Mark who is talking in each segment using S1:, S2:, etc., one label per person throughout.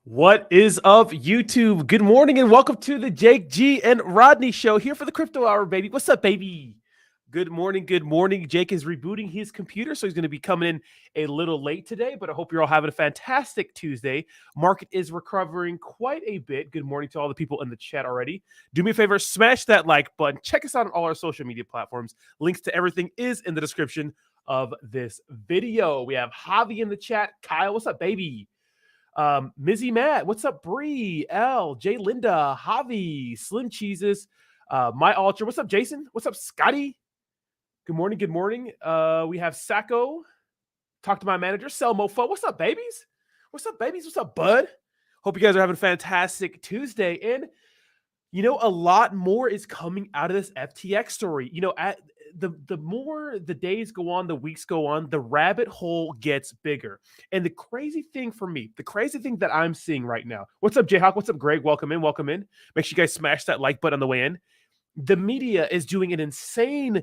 S1: What is up, YouTube? Good morning and welcome to the Jake G and Rodney show here for the Crypto Hour, baby. What's up, baby? Good morning. Good morning. Jake is rebooting his computer, so he's going to be coming in a little late today, but I hope you're all having a fantastic Tuesday. Market is recovering quite a bit. Good morning to all the people in the chat already. Do me a favor, smash that like button. Check us out on all our social media platforms. Links to everything is in the description of this video. We have Javi in the chat. Kyle, what's up, baby? Mizzy Matt, what's up? Bree, L, J Linda, Javi, Slim Cheeses, My Ultra, what's up? Jason, what's up? Scotty, good morning. Good morning. We have Sacco, talk to my manager, Sell Mofo, what's up, babies? What's up, babies? What's up, bud? Hope you guys are having a fantastic Tuesday. And a lot more is coming out of this FTX story. At the more the days go on, the weeks go on, the rabbit hole gets bigger. And the crazy thing for me, the crazy thing that I'm seeing right now. What's up, Jayhawk? What's up, Greg? Welcome in. Welcome in. Make sure you guys smash that like button on the way in. The media is doing an insane.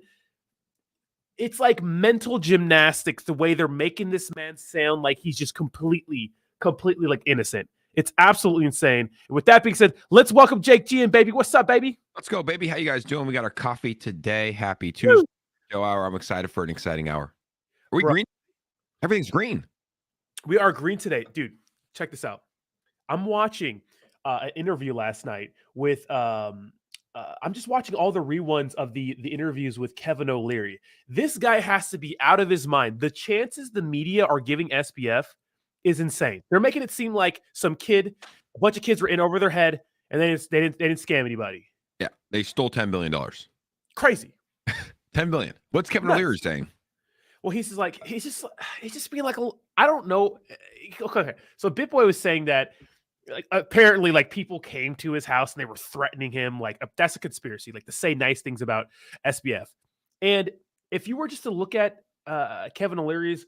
S1: It's like mental gymnastics, the way they're making this man sound like he's just completely like innocent. It's absolutely insane. And with that being said, let's welcome Jake G and baby. What's up, baby?
S2: Let's go, baby. How you guys doing? We got our coffee today. Happy Tuesday hour. I'm excited for an exciting hour. Are we green? Everything's green.
S1: We are green today. Dude, check this out. I'm watching an interview last night with I'm just watching all the reruns of the interviews with Kevin O'Leary. This guy has to be out of his mind. The chances the media are giving SBF is insane. They're making it seem like a bunch of kids were in over their head, and they didn't scam anybody.
S2: Yeah, they stole $10 billion.
S1: Crazy.
S2: $10 billion. What's Kevin O'Leary saying?
S1: Well, he's just being like, I don't know. Okay, so BitBoy was saying that apparently people came to his house and they were threatening him. That's a conspiracy, to say nice things about SBF. And if you were just to look at Kevin O'Leary's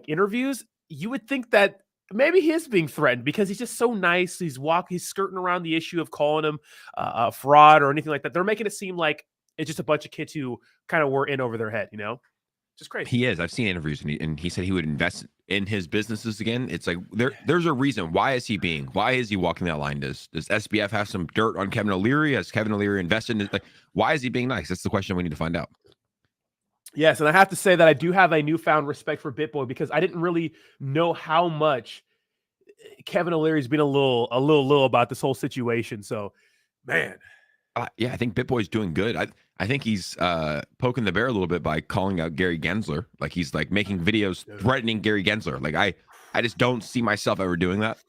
S1: interviews, you would think that maybe he is being threatened because he's just so nice. He's skirting around the issue of calling him a fraud or anything like that. They're making it seem like it's just a bunch of kids who kind of were in over their head, Just crazy.
S2: He is. I've seen interviews, and he said he would invest in his businesses again. It's like there's a reason. Why is he walking that line? Does SBF have some dirt on Kevin O'Leary? Has Kevin O'Leary invested in it? Why is he being nice? That's the question we need to find out.
S1: Yes, and I have to say that I do have a newfound respect for BitBoy because I didn't really know how much Kevin O'Leary's been a little about this whole situation. So, man.
S2: Yeah, I think BitBoy's doing good. I think he's poking the bear a little bit by calling out Gary Gensler. He's making videos threatening Gary Gensler. I just don't see myself ever doing that,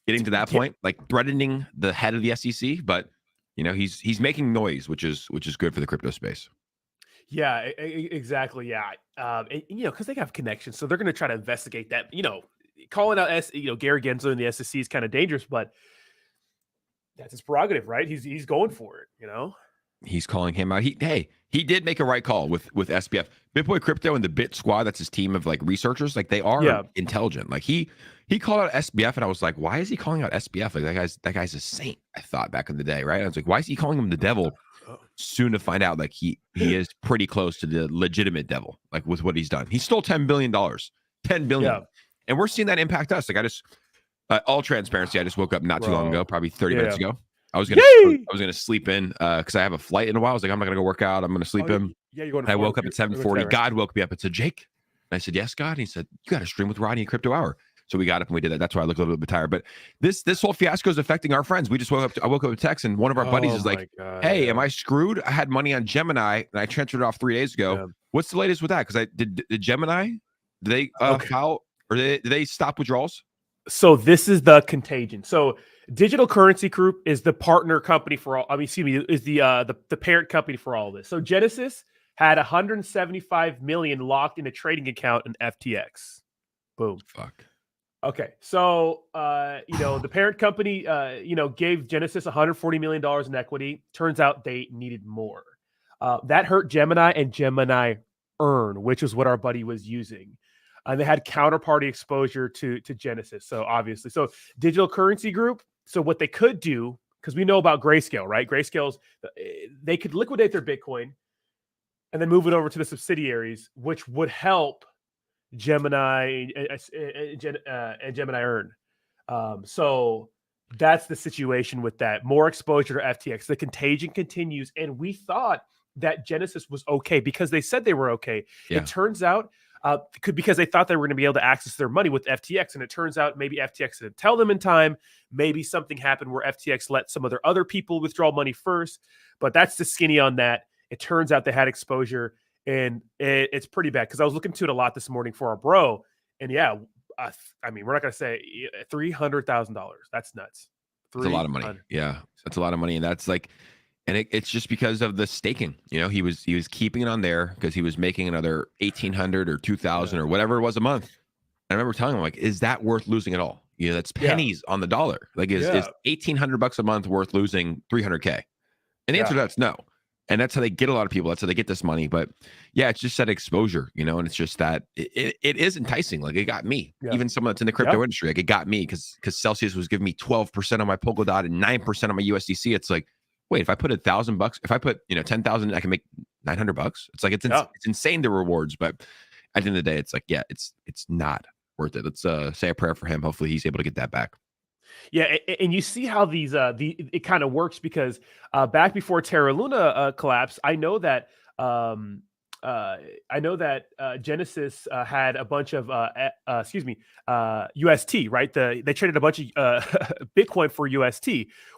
S2: getting to that point, threatening the head of the SEC. But he's making noise, which is good for the crypto space.
S1: Yeah, exactly. Yeah, because they have connections, so they're going to try to investigate that. Calling out Gary Gensler and the SEC is kind of dangerous, but that's his prerogative, right? He's going for it.
S2: He's calling him out. He did make a right call with SBF, BitBoy Crypto, and the Bit Squad. That's his team of researchers. They are intelligent. He called out SBF, and I was like, why is he calling out SBF? That guy's a saint. I thought back in the day, right? I was like, why is he calling him the devil? Soon to find out, he is pretty close to the legitimate devil. With what he's done, he stole $10 billion, $10 billion, and we're seeing that impact us. I just all transparency. I just woke up not too long ago, probably 30 minutes ago. I was gonna sleep in because I have a flight in a while. I was like, I'm not gonna go work out. I'm gonna sleep in.
S1: Yeah, you're going.
S2: I woke up at 7:40. God woke me up and said, Jake. And I said, yes, God. And he said, you got to stream with Rodney Crypto Hour. So we got up and we did that. That's why I look a little bit tired. But this whole fiasco is affecting our friends. We just woke up. I woke up with a text, and one of our buddies is like, "Hey, am I screwed? I had money on Gemini, and I transferred it off 3 days ago. Yeah. What's the latest with that? Because I did Gemini. Did they file or did they stop withdrawals?
S1: So this is the contagion. So Digital Currency Group is the partner company for all. Is the parent company for all of this. So Genesis had 175 million locked in a trading account in FTX. Boom.
S2: Fuck.
S1: Okay, so the parent company gave Genesis $140 million in equity. Turns out they needed more. That hurt Gemini and Gemini Earn, which is what our buddy was using. And they had counterparty exposure to Genesis. So obviously, Digital Currency Group. So what they could do, because we know about Grayscale, right? Grayscale's they could liquidate their Bitcoin and then move it over to the subsidiaries, which would help Gemini and Gemini Earn. So That's the situation with that. More exposure to FTX. The contagion continues. And we thought that Genesis was okay because they said they were okay.
S2: Yeah.
S1: It turns out because they thought they were going to be able to access their money with FTX. And it turns out maybe FTX didn't tell them in time. Maybe something happened where FTX let some of their other people withdraw money first. But that's the skinny on that. It turns out they had exposure. And it's pretty bad because I was looking into it a lot this morning for our bro. And yeah, I mean, we're not going to say $300,000. That's nuts.
S2: That's a lot of money. Yeah, that's a lot of money. And that's like, and it's just because of the staking. You know, he was keeping it on there because he was making another 1,800 or 2,000 or whatever it was a month. I remember telling him, like, is that worth losing at all? You know, that's pennies on the dollar. Like, is $1,800 a month worth losing 300K? And the answer to that's no. And that's how they get a lot of people. That's how they get this money. But yeah, it's just that exposure, you know, and it's just that it is enticing. Like, it got me, even someone that's in the crypto industry, like, it got me because Celsius was giving me 12% on my Polkadot and 9% on my USDC. It's like, wait, if I put $1,000, if I put, 10,000, I can make $900. It's like, it's insane, the rewards. But at the end of the day, it's like, yeah, it's not worth it. Let's say a prayer for him. Hopefully he's able to get that back.
S1: Yeah, and you see how it kind of works because back before Terra Luna collapsed, I know that Genesis had a bunch of UST, right? They traded a bunch of Bitcoin for UST,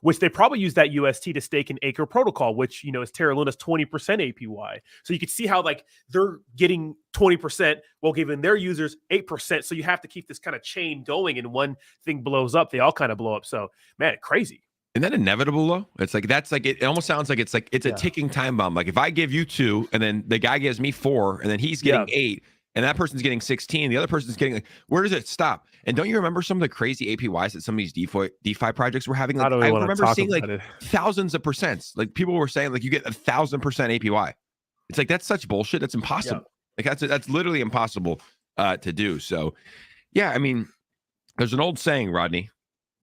S1: which they probably used that UST to stake in Acre Protocol, which is Terra Luna's 20% APY. So you could see how like they're getting 20% while giving their users 8%. So you have to keep this kind of chain going, and one thing blows up, they all kind of blow up. So man, crazy.
S2: Isn't that inevitable though? It's like, that's like, it almost sounds like it's a ticking time bomb. Like, if I give you 2 and then the guy gives me 4 and then he's getting 8 and that person's getting 16, the other person's getting, like, where does it stop? And don't you remember some of the crazy APYs that some of these DeFi projects were having? Like, I remember seeing like thousands of percents. Like, people were saying like you get 1,000% APY. It's like, that's such bullshit. That's impossible. Like, that's literally impossible to do. So yeah, I mean, there's an old saying, Rodney,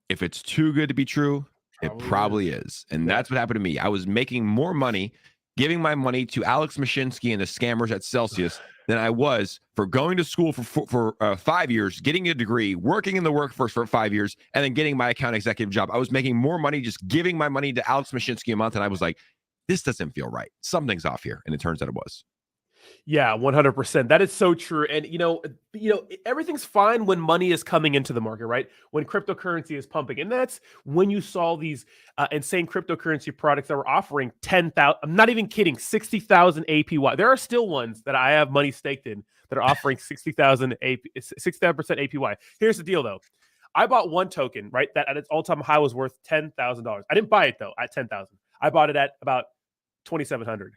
S2: if it's too good to be true, it probably is. And that's what happened to me. I was making more money giving my money to Alex Mashinsky and the scammers at Celsius than I was for going to school for 5 years, getting a degree, working in the workforce for 5 years, and then getting my account executive job. I was making more money just giving my money to Alex Mashinsky a month. And I was like, this doesn't feel right. Something's off here. And it turns out it was.
S1: Yeah, 100%. That is so true. And everything's fine when money is coming into the market, right? When cryptocurrency is pumping. And that's when you saw these insane cryptocurrency products that were offering 10,000, I'm not even kidding, 60,000 APY. There are still ones that I have money staked in that are offering 60,000 APY. Here's the deal though. I bought one token, right? That at its all-time high was worth $10,000. I didn't buy it though at 10,000. I bought it at about 2,700,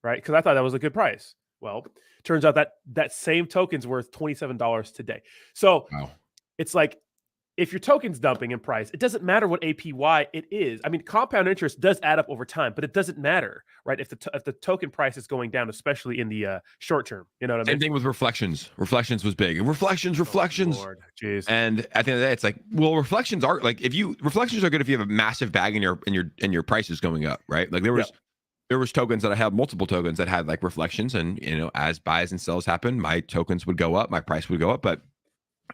S1: right? Because I thought that was a good price. Well, turns out that same token's worth $27 today. So it's like, if your token's dumping in price, it doesn't matter what APY it is. I mean, compound interest does add up over time, but it doesn't matter, right? If the token price is going down, especially in the short term, you know what I mean?
S2: Same thing with Reflections. Reflections was big. Reflections.
S1: Oh, Lord. Jeez.
S2: And at the end of the day, it's like, well, Reflections are like, Reflections are good if you have a massive bag and your price is going up, right? Like there was tokens that I had, multiple tokens that had like Reflections, and as buys and sells happen, my tokens would go up, my price would go up, but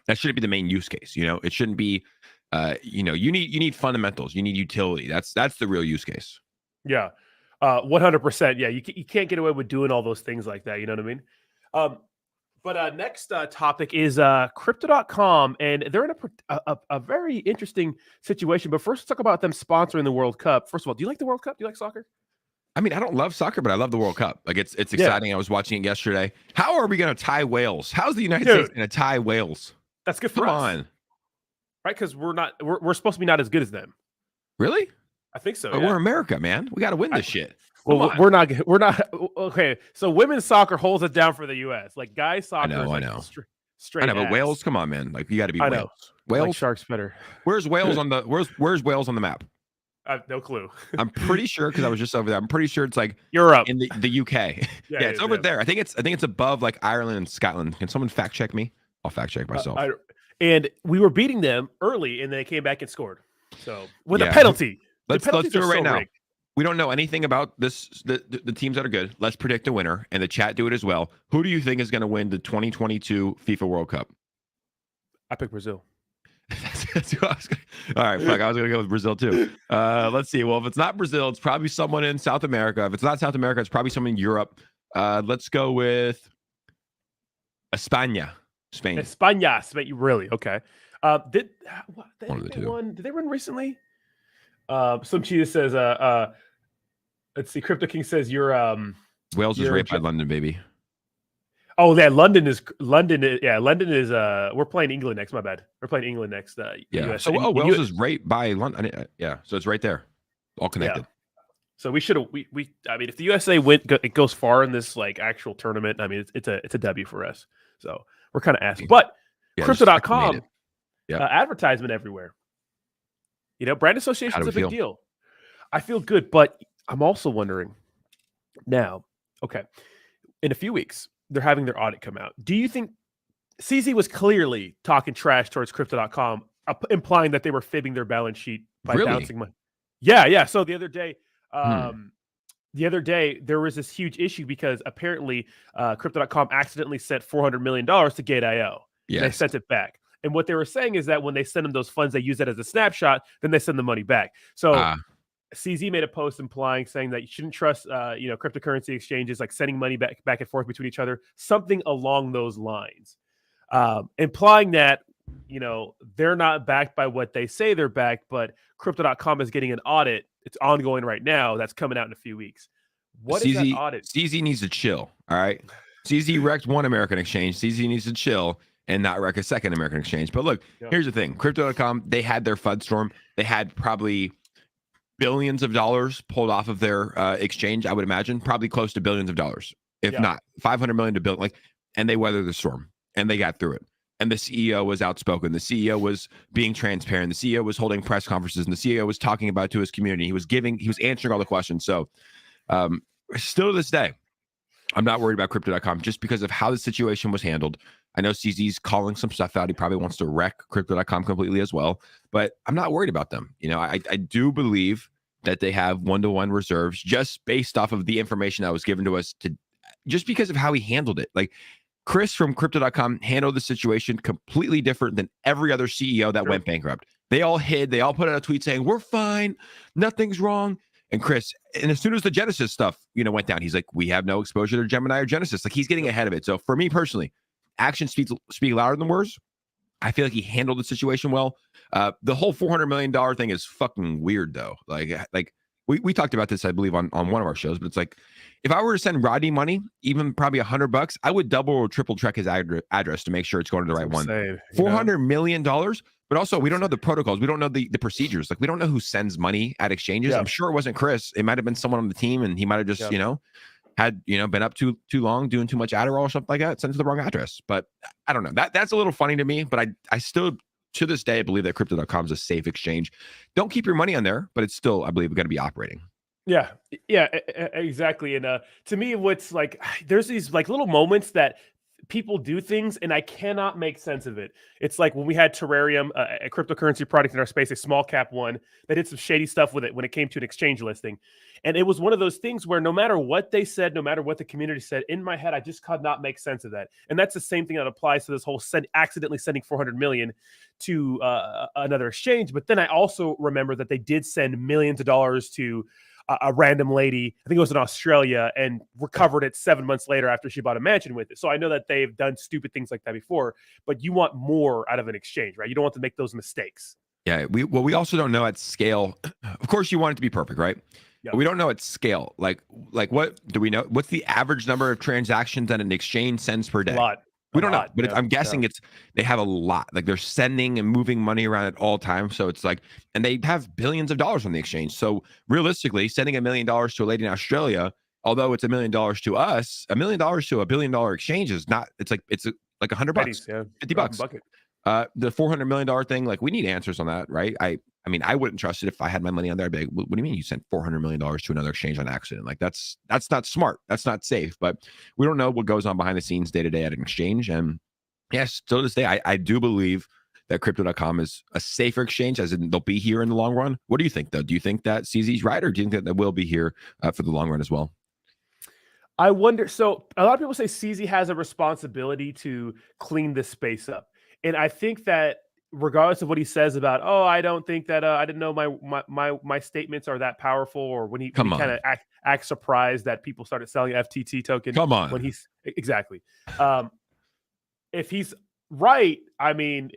S2: that shouldn't be the main use case. It shouldn't be. You need fundamentals, you need utility. That's the real use case.
S1: Yeah, 100%. Yeah, you can't get away with doing all those things like that. You know what I mean? But next topic is Crypto.com, and they're in a very interesting situation. But first, let's talk about them sponsoring the World Cup. First of all, do you like the World Cup? Do you like soccer?
S2: I mean, I don't love soccer, but I love the World Cup. Like, it's exciting. I was watching it yesterday. How are we going to tie Wales? How's the United States going to tie Wales?
S1: That's good for us.
S2: Come on.
S1: Right? Because we're supposed to be not as good as them.
S2: Really?
S1: I think so.
S2: But we're America, man. We got to win this shit.
S1: Well, we're not. Okay. So women's soccer holds it down for the U.S. Like, guys soccer.
S2: I know.
S1: Straight.
S2: I know, but Wales, come on, man. Like, you got to be Wales. Wales,
S1: like Sharks better.
S2: Where's Wales on the Where's Wales on the map?
S1: No clue.
S2: I'm pretty sure, because I was just over there. I'm pretty sure it's like
S1: Europe
S2: in the UK. Yeah, it's over there. I think it's above like Ireland and Scotland. Can someone fact check me? I'll fact check myself.
S1: And we were beating them early, and they came back and scored. So with a penalty.
S2: Let's do it right now. We don't know anything about this. The teams that are good. Let's predict a winner, and the chat do it as well. Who do you think is going to win the 2022 FIFA World Cup?
S1: I pick Brazil.
S2: That's who I was gonna, all right, fuck. I was gonna go with Brazil too. Let's see. Well, if it's not Brazil, it's probably someone in South America. If it's not South America, it's probably someone in Europe. Let's go with España, Spain.
S1: España, really? Okay. Did
S2: One of the two.
S1: Did they run recently? Some cheetah says, let's see. Crypto King says
S2: Wales is raped by London, baby.
S1: Oh, yeah, London is. We're playing England next. My bad. We're playing England next.
S2: Yeah.
S1: US.
S2: So Wales is raped by London. Yeah. So it's right there, all connected.
S1: Yeah. So we should have. I mean, if the USA it goes far in this like actual tournament. I mean, it's a W for us. So we're kind of asking. But Crypto.com, advertisement everywhere. Brand association is a big deal. I feel good, but I'm also wondering now. Okay, in a few weeks, they're having their audit come out. Do you think CZ was clearly talking trash towards Crypto.com, implying that they were fibbing their balance sheet by bouncing money? Yeah. So the other day, there was this huge issue because apparently Crypto.com accidentally sent $400 million to Gate.io. Yes. They sent it back. And what they were saying is that when they send them those funds, they use that as a snapshot, then they send the money back. So CZ made a post saying that you shouldn't trust cryptocurrency exchanges, like sending money back and forth between each other, something along those lines, implying that they're not backed by what they say they're backed, but Crypto.com is getting an audit. It's ongoing right now. That's coming out in a few weeks. What is that audit?
S2: CZ needs to chill. All right. CZ wrecked one American exchange. CZ needs to chill and not wreck a second American exchange. But look, here's the thing. Crypto.com, they had their FUD storm. They had probably billions of dollars pulled off of their exchange, I would imagine. Probably close to billions of dollars, if not 500 million to billion. And they weathered the storm and they got through it. And the CEO was outspoken. The CEO was being transparent. The CEO was holding press conferences, and the CEO was talking about it to his community. He was answering all the questions. So still to this day, I'm not worried about Crypto.com just because of how the situation was handled. I know CZ's calling some stuff out. He probably wants to wreck Crypto.com completely as well, but I'm not worried about them. I do believe that they have one-to-one reserves just based off of the information that was given to us just because of how he handled it. Like, Chris from Crypto.com handled the situation completely different than every other CEO that went bankrupt. They all hid. They all put out a tweet saying, we're fine. Nothing's wrong. And Chris, and as soon as the Genesis stuff, went down, he's like, we have no exposure to Gemini or Genesis. Like, he's getting ahead of it. So for me personally, actions speak louder than words. I feel like he handled the situation well. The whole $400 million thing is fucking weird, though. Like we talked about this, I believe, on one of our shows, but it's like, if I were to send Rodney money, even probably $100, I would double or triple check his address to make sure it's going to the right one. $400 million, but also we don't know the protocols. We don't know the procedures. Like, we don't know who sends money at exchanges. I'm sure it wasn't Chris. It might have been someone on the team, and he might have just, had been up too long, doing too much Adderall or something like that, sent to the wrong address. But I don't know. That's a little funny to me, but I still, to this day, believe that Crypto.com is a safe exchange. Don't keep your money on there, but it's still, I believe, going to be operating.
S1: Yeah, exactly. And to me, what's like, there's these like little moments that people do things and I cannot make sense of it. It's like when we had Terrarium, a cryptocurrency product in our space, a small cap one that did some shady stuff with it when it came to an exchange listing. And it was one of those things where no matter what they said, no matter what the community said, in my head, I just could not make sense of that. And that's the same thing that applies to this whole accidentally sending 400 million to another exchange. But then I also remember that they did send millions of dollars to a random lady, I think it was in Australia, and recovered it 7 months later after she bought a mansion with it. So I know that they've done stupid things like that before, but you want more out of an exchange, right? You don't want to make those mistakes.
S2: Yeah, we also don't know at scale. Of course, you want it to be perfect, right? Yeah. But we don't know at scale. Like what do we know? What's the average number of transactions that an exchange sends per day?
S1: A lot.
S2: We don't know, but I'm guessing they have a lot. Like, they're sending and moving money around at all times. So it's like, and they have billions of dollars on the exchange. So realistically, sending $1 million to a lady in Australia, although it's $1 million to us, $1 million to $1 billion exchange is not. It's like $100,
S1: pennies, yeah.
S2: $50.
S1: Bucket.
S2: The $400 million thing, like, we need answers on that, right? I mean, I wouldn't trust it if I had my money on there. I'd be like, what do you mean you sent $400 million to another exchange on accident? Like, that's not smart. That's not safe. But we don't know what goes on behind the scenes day to day at an exchange. And yes, still to this day, I do believe that Crypto.com is a safer exchange, as in they'll be here in the long run. What do you think, though? Do you think that CZ's right, or do you think that they will be here for the long run as well?
S1: I wonder. So a lot of people say CZ has a responsibility to clean this space up. And I think that regardless of what he says about, oh, I don't think that I didn't know my statements are that powerful, or when he kind of act surprised that people started selling FTT token.
S2: Come on.
S1: When he's exactly. If he's right, I mean,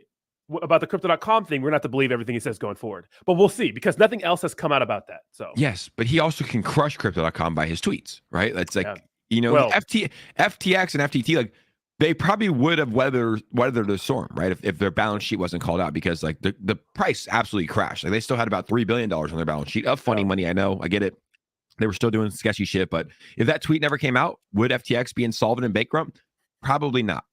S1: about the crypto.com thing, we're going to have to believe everything he says going forward. But we'll see, because nothing else has come out about that. So
S2: yes, but he also can crush crypto.com by his tweets, right? That's like, FTX and FTT, like, they probably would have weathered the storm, right? If their balance sheet wasn't called out, because like the price absolutely crashed. Like, they still had about $3 billion on their balance sheet of funny money. I know, I get it. They were still doing sketchy shit, but if that tweet never came out, would FTX be insolvent and bankrupt? Probably not.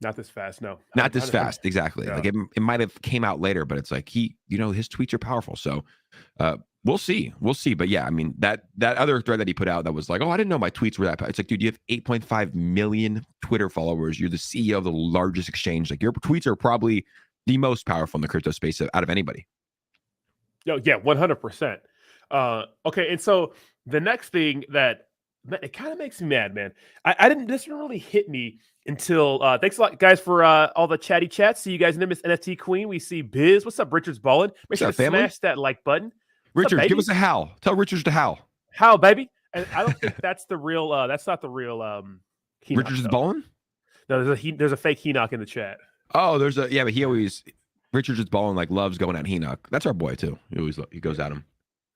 S1: Not this fast, no.
S2: Not this fast, exactly. Yeah. Like it might have came out later, but it's like his tweets are powerful. So we'll see. But yeah, I mean, that other thread that he put out that was like, oh, I didn't know my tweets were that powerful. It's like, dude, you have 8.5 million Twitter followers. You're the CEO of the largest exchange. Like, your tweets are probably the most powerful in the crypto space out of anybody.
S1: Yeah, 100%. Okay, and so the next thing that it kind of makes me mad, man. This didn't really hit me until thanks a lot, guys, for all the chatty chats. See you guys in Miss NFT Queen. We see Biz. What's up, Richards Ballin? Make sure to smash that like button.
S2: Richards, give us a howl. Tell Richards to howl.
S1: How, baby? And I don't think that's the real. That's not the real.
S2: Richards is ballin'?
S1: No, there's a fake Henoch in the chat.
S2: Oh, but Richards is ballin', like, loves going at Henoch. That's our boy too. He goes at him.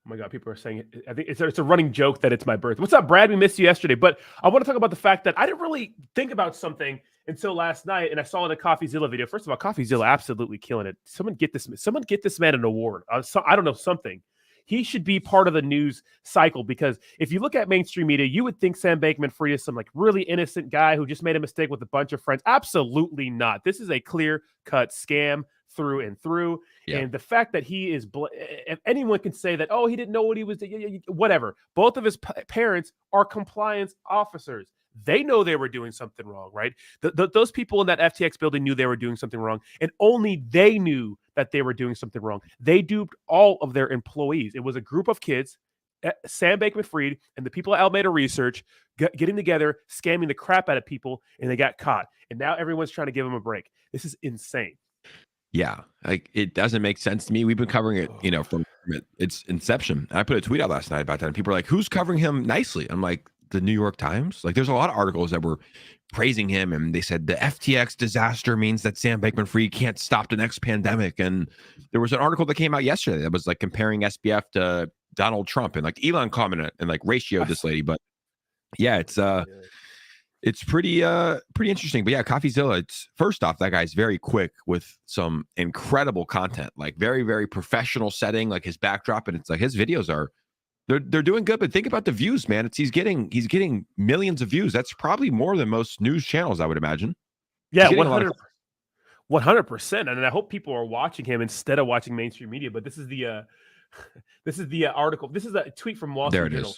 S1: Oh my God, people are saying it. I think it's a running joke that it's my birthday. What's up, Brad? We missed you yesterday. But I want to talk about the fact that I didn't really think about something until last night, and I saw in a CoffeeZilla video. First of all, CoffeeZilla absolutely killing it. Someone get this man an award. I don't know, something. He should be part of the news cycle, because if you look at mainstream media, you would think Sam Bankman-Fried is some like really innocent guy who just made a mistake with a bunch of friends. Absolutely not. This is a clear-cut scam through and through. Yeah. And the fact that he is, if anyone can say that, oh, he didn't know what he was doing, whatever. Both of his parents are compliance officers. They know they were doing something wrong, right? Those people in that FTX building knew they were doing something wrong, and only they knew that they were doing something wrong. They duped all of their employees. It was a group of kids, Sam Bankman-Fried and the people at Alameda Research, getting together, scamming the crap out of people, and they got caught. And now everyone's trying to give them a break. This is insane.
S2: Yeah, like, it doesn't make sense to me. We've been covering it, from its inception. And I put a tweet out last night about that, and people are like, "Who's covering him nicely?" I'm like, the New York Times. Like, there's a lot of articles that were praising him, and they said the FTX disaster means that Sam Bankman-Fried can't stop the next pandemic. And there was an article that came out yesterday that was like comparing SBF to Donald Trump, and like Elon commented and like ratioed this lady. But yeah, it's pretty interesting. But yeah, CoffeeZilla, it's, first off, that guy's very quick with some incredible content, like very, very professional setting, like his backdrop, and it's like his videos are they're doing good. But think about the views, man. He's getting millions of views. That's probably more than most news channels, I would imagine.
S1: Yeah, 100%. And I hope people are watching him instead of watching mainstream media. But this is the article. This is a tweet from Wall Street Journal.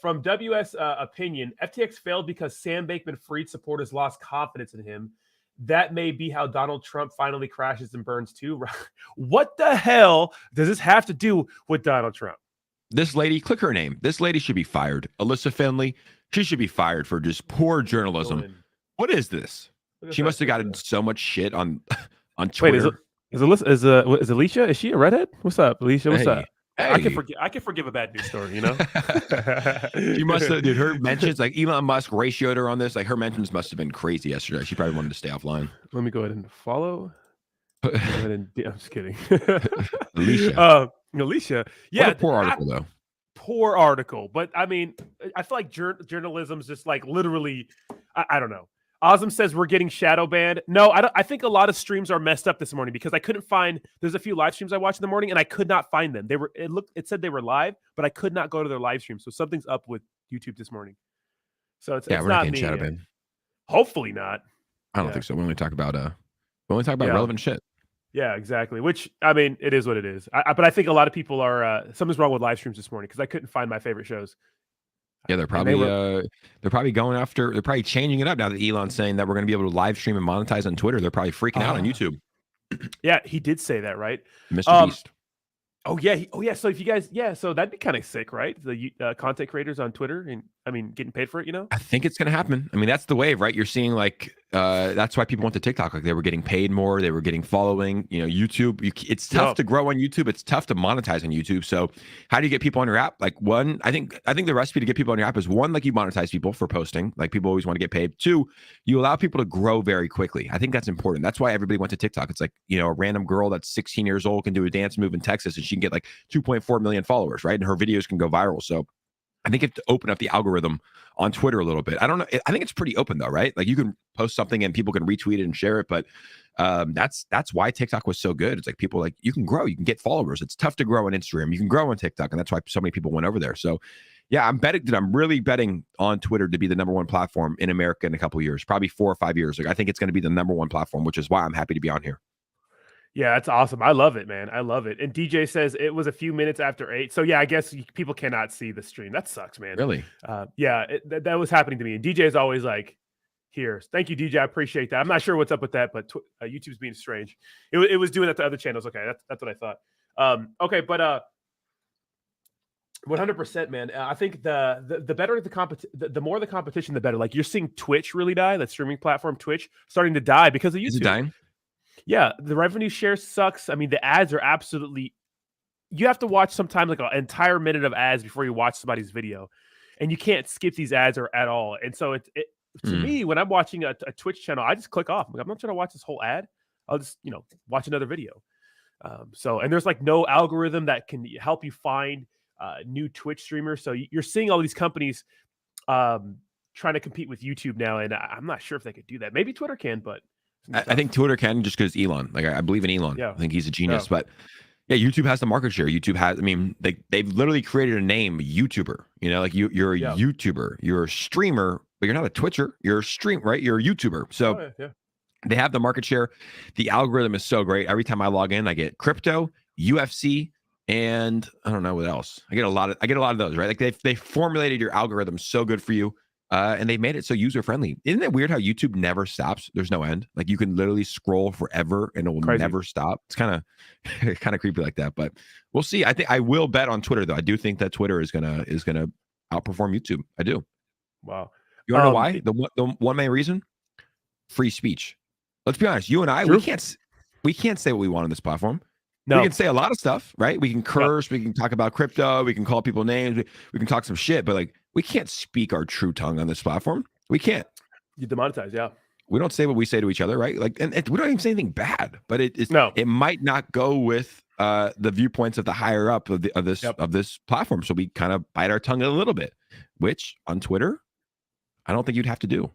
S1: From WS Opinion, FTX failed because Sam Bankman-Fried supporters lost confidence in him. That may be how Donald Trump finally crashes and burns too. What the hell does this have to do with Donald Trump?
S2: This lady, click her name. This lady should be fired. Alyssa Finley, she should be fired for just poor journalism. What is this? She must have gotten so much shit on Twitter.
S1: Wait, is Alicia? Is she a redhead? What's up, Alicia? What's up? Hey. I can forgive a bad news story,
S2: She must have, dude. Her mentions, like, Elon Musk ratioed her on this. Like, her mentions must have been crazy yesterday. She probably wanted to stay offline.
S1: Let me go ahead and follow. I'm just kidding. Alicia. Yeah,
S2: what a poor article though.
S1: Poor article, but I mean, I feel like journalism's just like literally. I don't know. Ozm says we're getting shadow banned. No, I don't. I think a lot of streams are messed up this morning because I couldn't find. There's a few live streams I watched in the morning and I could not find them. It said they were live, but I could not go to their live stream. So something's up with YouTube this morning. So it's
S2: we're
S1: not
S2: not getting
S1: me.
S2: Shadow banned.
S1: Hopefully not.
S2: I don't think so. We only talk about relevant shit.
S1: Yeah, exactly. Which, I mean, it is what it is. But I think a lot of people are something's wrong with live streams this morning because I couldn't find my favorite shows.
S2: Yeah, they're probably going after. They're probably changing it up now that Elon's saying that we're going to be able to live stream and monetize on Twitter. They're probably freaking out on YouTube.
S1: Yeah, he did say that, right?
S2: Mr. Beast.
S1: Oh yeah. So if you guys, so that'd be kind of sick, right? The content creators on Twitter and I mean, getting paid for it, you know?
S2: I think it's going to happen. I mean, that's the wave, right? You're seeing like that's why people went to TikTok. Like they were getting paid more, they were getting following. You know, YouTube. It's tough to grow on YouTube. It's tough to monetize on YouTube. So, how do you get people on your app? Like one, I think the recipe to get people on your app is one, like you monetize people for posting. Like people always want to get paid. Two, you allow people to grow very quickly. I think that's important. That's why everybody went to TikTok. It's like, you know, a random girl that's 16 years old can do a dance move in Texas and she can get like 2.4 million followers, right? And her videos can go viral. So I think you have to open up the algorithm on Twitter a little bit. I don't know. I think it's pretty open though, right? Like you can post something and people can retweet it and share it. But that's why TikTok was so good. It's like people like you can grow, you can get followers. It's tough to grow on Instagram. You can grow on TikTok, and that's why so many people went over there. So yeah, I'm really betting on Twitter to be the number one platform in America in a couple of years, probably 4 or 5 years. Like I think it's going to be the number one platform, which is why I'm happy to be on here.
S1: Yeah, that's awesome. I love it, man. I love it. And DJ says it was a few minutes after 8. So yeah, I guess people cannot see the stream. That sucks, man.
S2: Really?
S1: Yeah, that was happening to me. And DJ is always like, "Here, thank you, DJ. I appreciate that." I'm not sure what's up with that, but YouTube's being strange. It was doing that to other channels. Okay, that's what I thought. Okay, but 100%, man. I think the better the more the competition, the better. Like you're seeing Twitch really die. That streaming platform, Twitch, starting to die because of YouTube.
S2: Is it dying?
S1: Yeah, the revenue share sucks. I mean, the ads are absolutely. You have to watch sometimes like an entire minute of ads before you watch somebody's video, and you can't skip these ads or at all. And so to me, when I'm watching a Twitch channel, I just click off. I'm not trying to watch this whole ad. I'll just watch another video. And there's like no algorithm that can help you find new Twitch streamers. So you're seeing all these companies trying to compete with YouTube now, and I'm not sure if they could do that. Maybe Twitter can, but.
S2: I think Twitter can just because Elon. Like I believe in Elon.
S1: Yeah.
S2: I think he's a genius. Yeah. But yeah, YouTube has the market share. YouTube has. I mean, they've literally created a name, YouTuber. You know, like you're a YouTuber. You're a streamer, but you're not a Twitcher. You're a stream, right? You're a YouTuber. So they have the market share. The algorithm is so great. Every time I log in, I get crypto, UFC, and I don't know what else. I get a lot of those. Right? Like they formulated your algorithm so good for you. And they made it so user-friendly. Isn't it weird how YouTube never stops? There's no end. Like you can literally scroll forever and it will never stop. It's kind of creepy like that, but we'll see. I think I will bet on Twitter though. I do think that Twitter is gonna outperform YouTube. I do.
S1: Wow.
S2: You wanna know why? The one main reason? Free speech. Let's be honest. You and I, we can't say what we want on this platform. No. We can say a lot of stuff, right? We can curse, we can talk about crypto, we can call people names, we can talk some shit, but like we can't speak our true tongue on this platform. We can't.
S1: You demonetize, yeah.
S2: We don't say what we say to each other, right? Like, and we don't even say anything bad, but it might not go with the viewpoints of the higher up of this platform. So we kind of bite our tongue a little bit, which on Twitter, I don't think you'd have to do.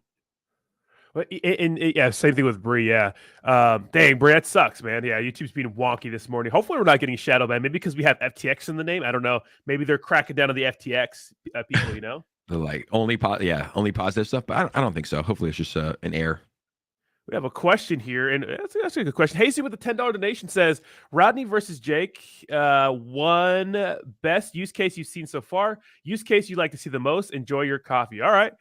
S1: Yeah, same thing with Bree. Yeah, dang, Bree, that sucks, man. Yeah, YouTube's being wonky this morning. Hopefully, we're not getting shadow banned. Maybe because we have FTX in the name. I don't know. Maybe they're cracking down on the FTX people. You know,
S2: they're like only positive stuff. But I don't think so. Hopefully, it's just an error.
S1: We have a question here, and that's a good question. Hasty with the $10 donation says, Rodney versus Jake, one best use case you've seen so far. Use case you'd like to see the most. Enjoy your coffee. All right.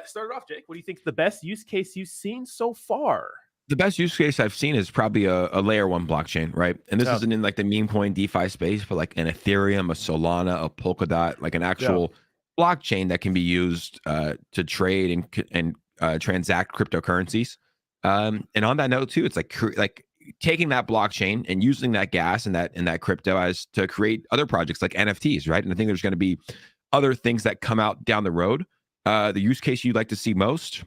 S1: Start it off, Jake. What do you think the best use case you've seen so far?
S2: The best use case I've seen is probably a layer one blockchain, right? And this isn't in like the meme coin DeFi space, but like an Ethereum, a Solana, a Polkadot, like an actual blockchain that can be used to trade and transact cryptocurrencies. And on that note too, it's like taking that blockchain and using that gas and that crypto as to create other projects like NFTs, right? And I think there's going to be other things that come out down the road. The use case you'd like to see most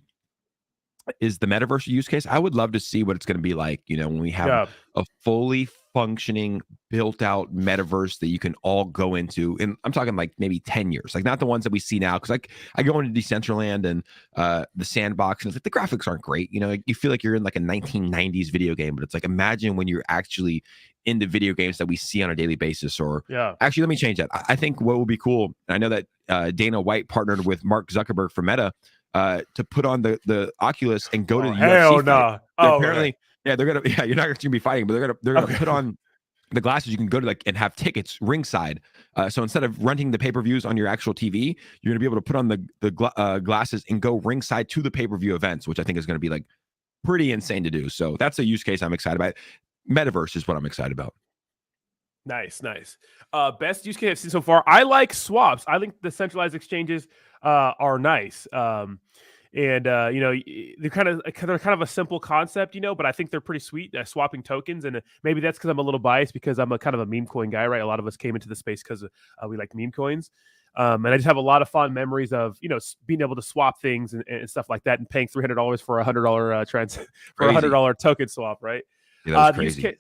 S2: is the metaverse use case. I would love to see what it's going to be like, when we have a fully functioning, built out metaverse that you can all go into. And I'm talking like maybe 10 years, like not the ones that we see now. Cause like I go into Decentraland and the sandbox and it's like the graphics aren't great. You feel like you're in like a 1990s video game, but it's like, imagine when you're actually in the video games that we see on a daily basis. Or actually, let me change that. I think what would be cool. And I know that Dana White partnered with Mark Zuckerberg for Meta to put on the Oculus and go to the UFC.
S1: No.
S2: Apparently, they're gonna. Yeah, you're not gonna be fighting, but they're gonna put on the glasses. You can go to and have tickets ringside. So instead of renting the pay-per-views on your actual TV, you're gonna be able to put on the glasses and go ringside to the pay-per-view events, which I think is gonna be like pretty insane to do. So that's a use case I'm excited about. Metaverse is what I'm excited about.
S1: Nice, nice. Best use case I've seen so far. I like swaps. I think the centralized exchanges are nice. You know, they're kind of a simple concept, you know, but I think they're pretty sweet. Swapping tokens, and maybe that's because I'm a little biased because I'm a kind of a meme coin guy, right? A lot of us came into the space because we like meme coins. And I just have a lot of fond memories of, you know, being able to swap things and stuff like that, and paying $300 for $100 for $100 token swap, right?
S2: Yeah, that was crazy.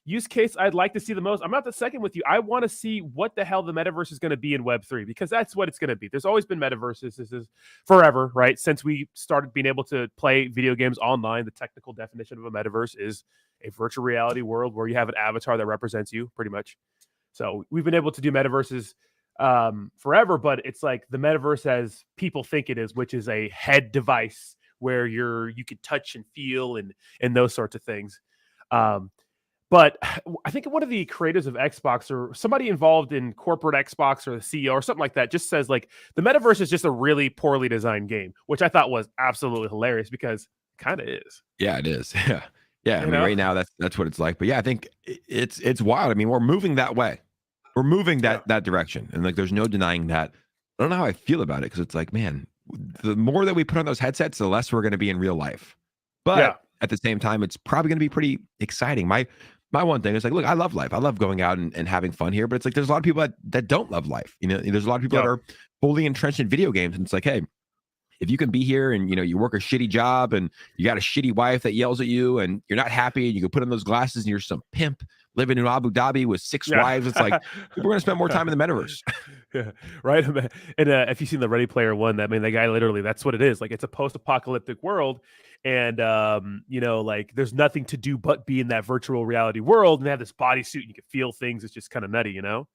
S1: Use case I'd like to see the most. I'm not the second with you. I want to see what the hell the metaverse is going to be in Web3, because that's what it's going to be. There's always been metaverses. This is forever, right? Since we started being able to play video games online, the technical definition of a metaverse is a virtual reality world where you have an avatar that represents you, pretty much. So we've been able to do metaverses forever, but it's like the metaverse as people think it is, which is a head device where you can touch and feel and those sorts of things. But I think one of the creators of Xbox, or somebody involved in corporate Xbox, or the CEO or something like that, just says like the metaverse is just a really poorly designed game, which I thought was absolutely hilarious, because it kind of is.
S2: Yeah, it is. Yeah. Yeah. I mean, right now that's what it's like. But yeah, I think it's wild. I mean, we're moving that way. We're moving that direction. And like there's no denying that. I don't know how I feel about it, because it's like, man, the more that we put on those headsets, the less we're going to be in real life. But at the same time, it's probably going to be pretty exciting. My one thing is like, look, I love life. I love going out and having fun here, but it's like there's a lot of people that don't love life. You know, there's a lot of people that are fully entrenched in video games, and it's like, hey, if you can be here and, you know, you work a shitty job and you got a shitty wife that yells at you and you're not happy, and you can put on those glasses and you're some pimp living in Abu Dhabi with 6 wives, it's like we're going to spend more time in the metaverse.
S1: Yeah, right. And if you've seen the Ready Player One, that, I mean, the guy literally, that's what it is. Like, it's a post-apocalyptic world, and you know, like there's nothing to do but be in that virtual reality world, and they have this bodysuit and you can feel things. It's just kind of nutty, you know.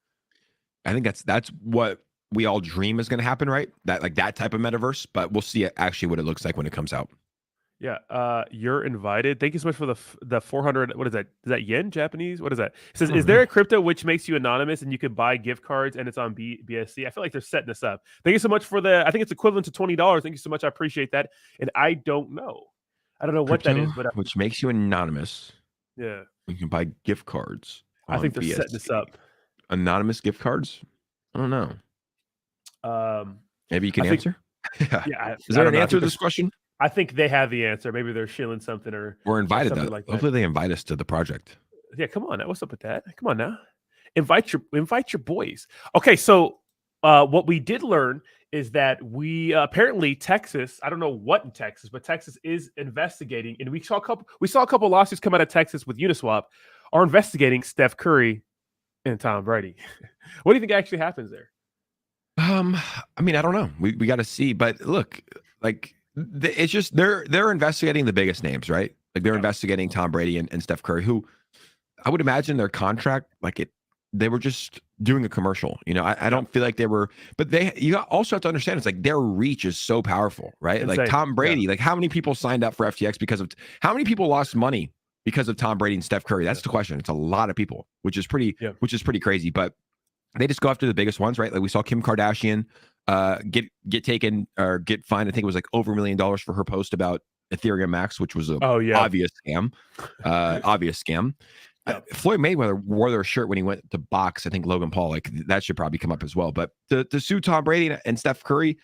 S2: I think that's what we all dream is going to happen, right? That type of metaverse, but we'll see actually what it looks like when it comes out.
S1: Yeah, you're invited. Thank you so much for the 400. What is that? Is that yen, Japanese? What is that? It says, is there a crypto which makes you anonymous and you can buy gift cards and it's on BSC? I feel like they're setting this up. Thank you so much for I think it's equivalent to $20. Thank you so much. I appreciate that. And I don't know what
S2: crypto,
S1: that is, but
S2: which makes you anonymous.
S1: Yeah,
S2: you can buy gift cards.
S1: I think they're
S2: BSC.
S1: setting this up.
S2: Anonymous gift cards. I don't know. Maybe you can answer.
S1: Yeah.
S2: Is there an answer to this question?
S1: I think they have the answer. Maybe they're shilling something, or
S2: we're invited.
S1: Something like that.
S2: Hopefully they invite us to the project.
S1: Yeah, come on. What's up with that? Come on now. Invite your boys. Okay, so what we did learn is that we apparently Texas, I don't know what in Texas, but Texas is investigating, and we saw a couple lawsuits come out of Texas with Uniswap, are investigating Steph Curry and Tom Brady. What do you think actually happens there?
S2: I mean, I don't know. We got to see, but look, like it's just they're investigating the biggest names, right? Like they're investigating Tom Brady and Steph Curry, who I would imagine their contract, they were just doing a commercial. You know, I don't feel like they were, but you also have to understand, it's like their reach is so powerful, right?
S1: Insane.
S2: Like Tom Brady, like how many people signed up for FTX how many people lost money because of Tom Brady and Steph Curry? That's the question. It's a lot of people, which is pretty crazy, but they just go after the biggest ones, right? Like we saw Kim Kardashian get taken or get fined. I think it was like over $1 million for her post about Ethereum Max, which was obvious scam. Obvious scam. Floyd Mayweather wore their shirt when he went to box. I think Logan Paul, like that should probably come up as well. But to sue Tom Brady and Steph Curry,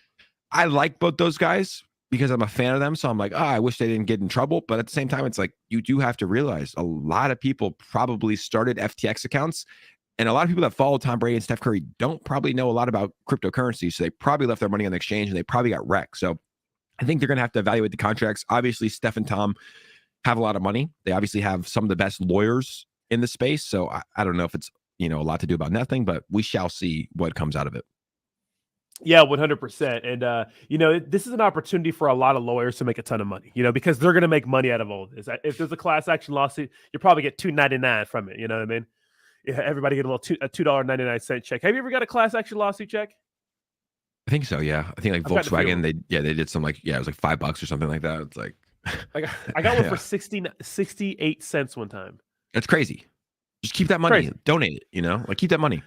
S2: I like both those guys because I'm a fan of them. So I'm like, I wish they didn't get in trouble. But at the same time, it's like you do have to realize a lot of people probably started FTX accounts. And a lot of people that follow Tom Brady and Steph Curry don't probably know a lot about cryptocurrency. So they probably left their money on the exchange and they probably got wrecked. So I think they're going to have to evaluate the contracts. Obviously, Steph and Tom have a lot of money. They obviously have some of the best lawyers in the space. So I don't know if it's, a lot to do about nothing, but we shall see what comes out of it.
S1: Yeah, 100%. And, this is an opportunity for a lot of lawyers to make a ton of money, because they're going to make money out of all of this. If there's a class action lawsuit, you probably get $2.99 from it. You know what I mean? Yeah, everybody get a $2.99 check. Have you ever got a class action lawsuit check?
S2: I think so. Yeah. I think like Volkswagen, they did some it was like $5 or something like that. It's like,
S1: I got one for 68 cents one time.
S2: That's crazy. Just keep that money. Donate it, keep that money.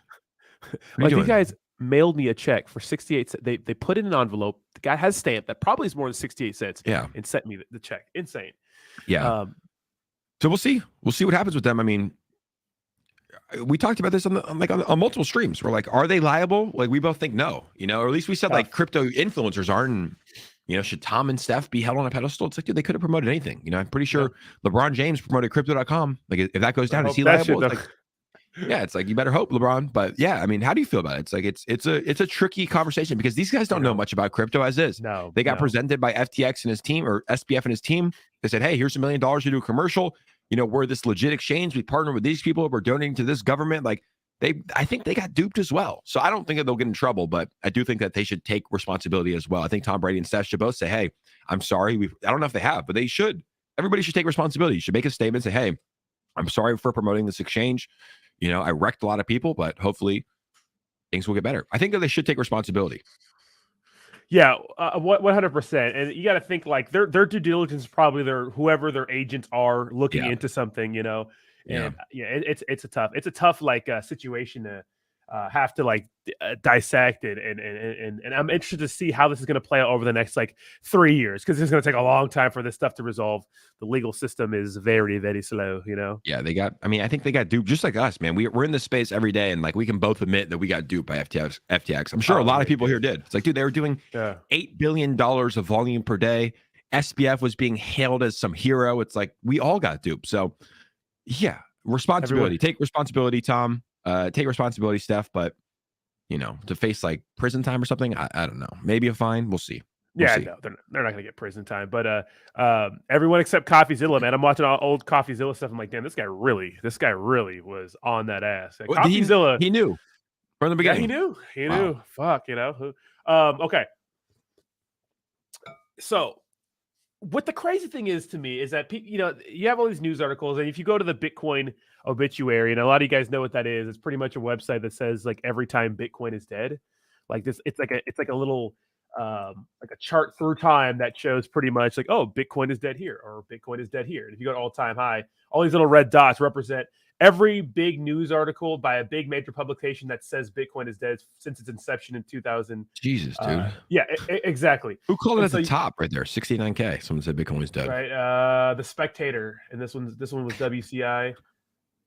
S1: Like these guys mailed me a check for 68 cents. They put it in an envelope. The guy has a stamp that probably is more than 68 cents.
S2: Yeah.
S1: And sent me the check. Insane.
S2: Yeah. So we'll see. We'll see what happens with them. I mean, we talked about this on multiple streams. We're like, are they liable? Like, we both think no, or at least we said like crypto influencers aren't. Should Tom and Steph be held on a pedestal? It's like, dude, they could have promoted anything. I'm pretty sure LeBron James promoted crypto.com. Like, if that goes down, is he liable? It's like, yeah, it's like, you better hope, LeBron. But yeah, I mean, how do you feel about it? It's like, it's a tricky conversation because these guys don't know much about crypto as is.
S1: No,
S2: they got presented by FTX and his team, or SBF and his team. They said, hey, here's $1 million to do a commercial. We're this legit exchange. We partner with these people. We're donating to this government. Like, I think they got duped as well. So I don't think that they'll get in trouble, but I do think that they should take responsibility as well. I think Tom Brady and Steph should both say, hey, I'm sorry. I don't know if they have, but they should. Everybody should take responsibility. You should make a statement, say, hey, I'm sorry for promoting this exchange. I wrecked a lot of people, but hopefully things will get better. I think that they should take responsibility.
S1: Yeah, 100%. And you got to think like their due diligence is probably whoever their agents are looking into something, And it's a tough like situation to have to like dissect it, and I'm interested to see how this is going to play out over the next like 3 years, because it's going to take a long time for this stuff to resolve. The legal system is very, very slow,
S2: Yeah, I think they got duped just like us, man. We're in this space every day, and like we can both admit that we got duped by FTX. I'm sure a lot of people here did. It's like, dude, they were doing $8 billion of volume per day. SBF was being hailed as some hero. It's like we all got duped. So yeah, responsibility. Take responsibility, Tom. Take responsibility, Steph. But to face like prison time or something, I don't know. Maybe a fine. We'll see.
S1: No, they're not going to get prison time. But everyone except CoffeeZilla, man. I'm watching all old CoffeeZilla stuff. I'm like, damn, this guy really was on that ass. Like, CoffeeZilla,
S2: he knew from the beginning.
S1: Yeah, he knew. Fuck, okay. So what the crazy thing is to me is that you have all these news articles, and if you go to the Bitcoin obituary, and a lot of you guys know what that is, it's pretty much a website that says like every time Bitcoin is dead, like this, it's like a little like a chart through time that shows pretty much like, oh, Bitcoin is dead here, or Bitcoin is dead here. And if you go to all-time high, all these little red dots represent every big news article by a big major publication that says Bitcoin is dead since its inception in 2000.
S2: Jesus, dude.
S1: Yeah, exactly.
S2: Who called it at the top right there? 69K. Someone said Bitcoin is dead.
S1: Right. The Spectator, and this one was WCI,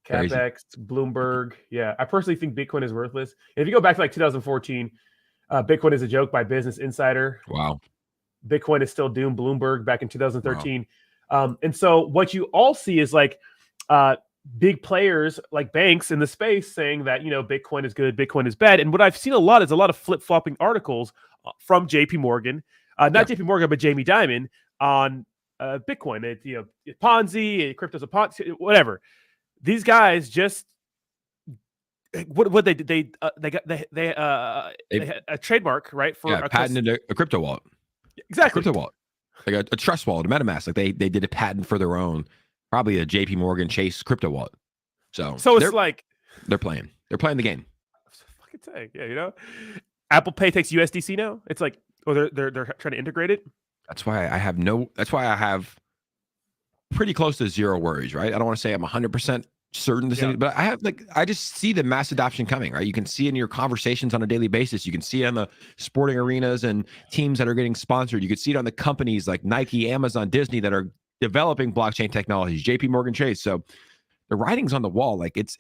S1: CapEx, Bloomberg. Yeah, I personally think Bitcoin is worthless. And if you go back to like 2014, Bitcoin is a joke by Business Insider.
S2: Wow.
S1: Bitcoin is still doomed, Bloomberg back in 2013. Wow. And so what you all see is like big players like banks in the space saying that, Bitcoin is good, Bitcoin is bad. And what I've seen a lot of flip-flopping articles from JP Morgan, not JP Morgan, but Jamie Dimon on Bitcoin. It's Ponzi, crypto's a Ponzi, whatever. These guys just what they did, they had a trademark, right, for a
S2: patented a crypto wallet.
S1: Exactly.
S2: A crypto wallet. Like a trust wallet, a MetaMask. Like they did a patent for their own, probably a JP Morgan Chase crypto wallet. So
S1: it's like
S2: they're playing the game.
S1: Fucking saying, yeah, Apple Pay takes USDC now. It's like, they're trying to integrate it.
S2: That's why I have pretty close to zero worries, right? I don't want to say I'm 100% certain this thing, but I just see the mass adoption coming, right? You can see it in your conversations on a daily basis. You can see it on the sporting arenas and teams that are getting sponsored. You can see it on the companies like Nike, Amazon, Disney that are developing blockchain technologies, JP Morgan Chase. So the writing's on the wall. Like it's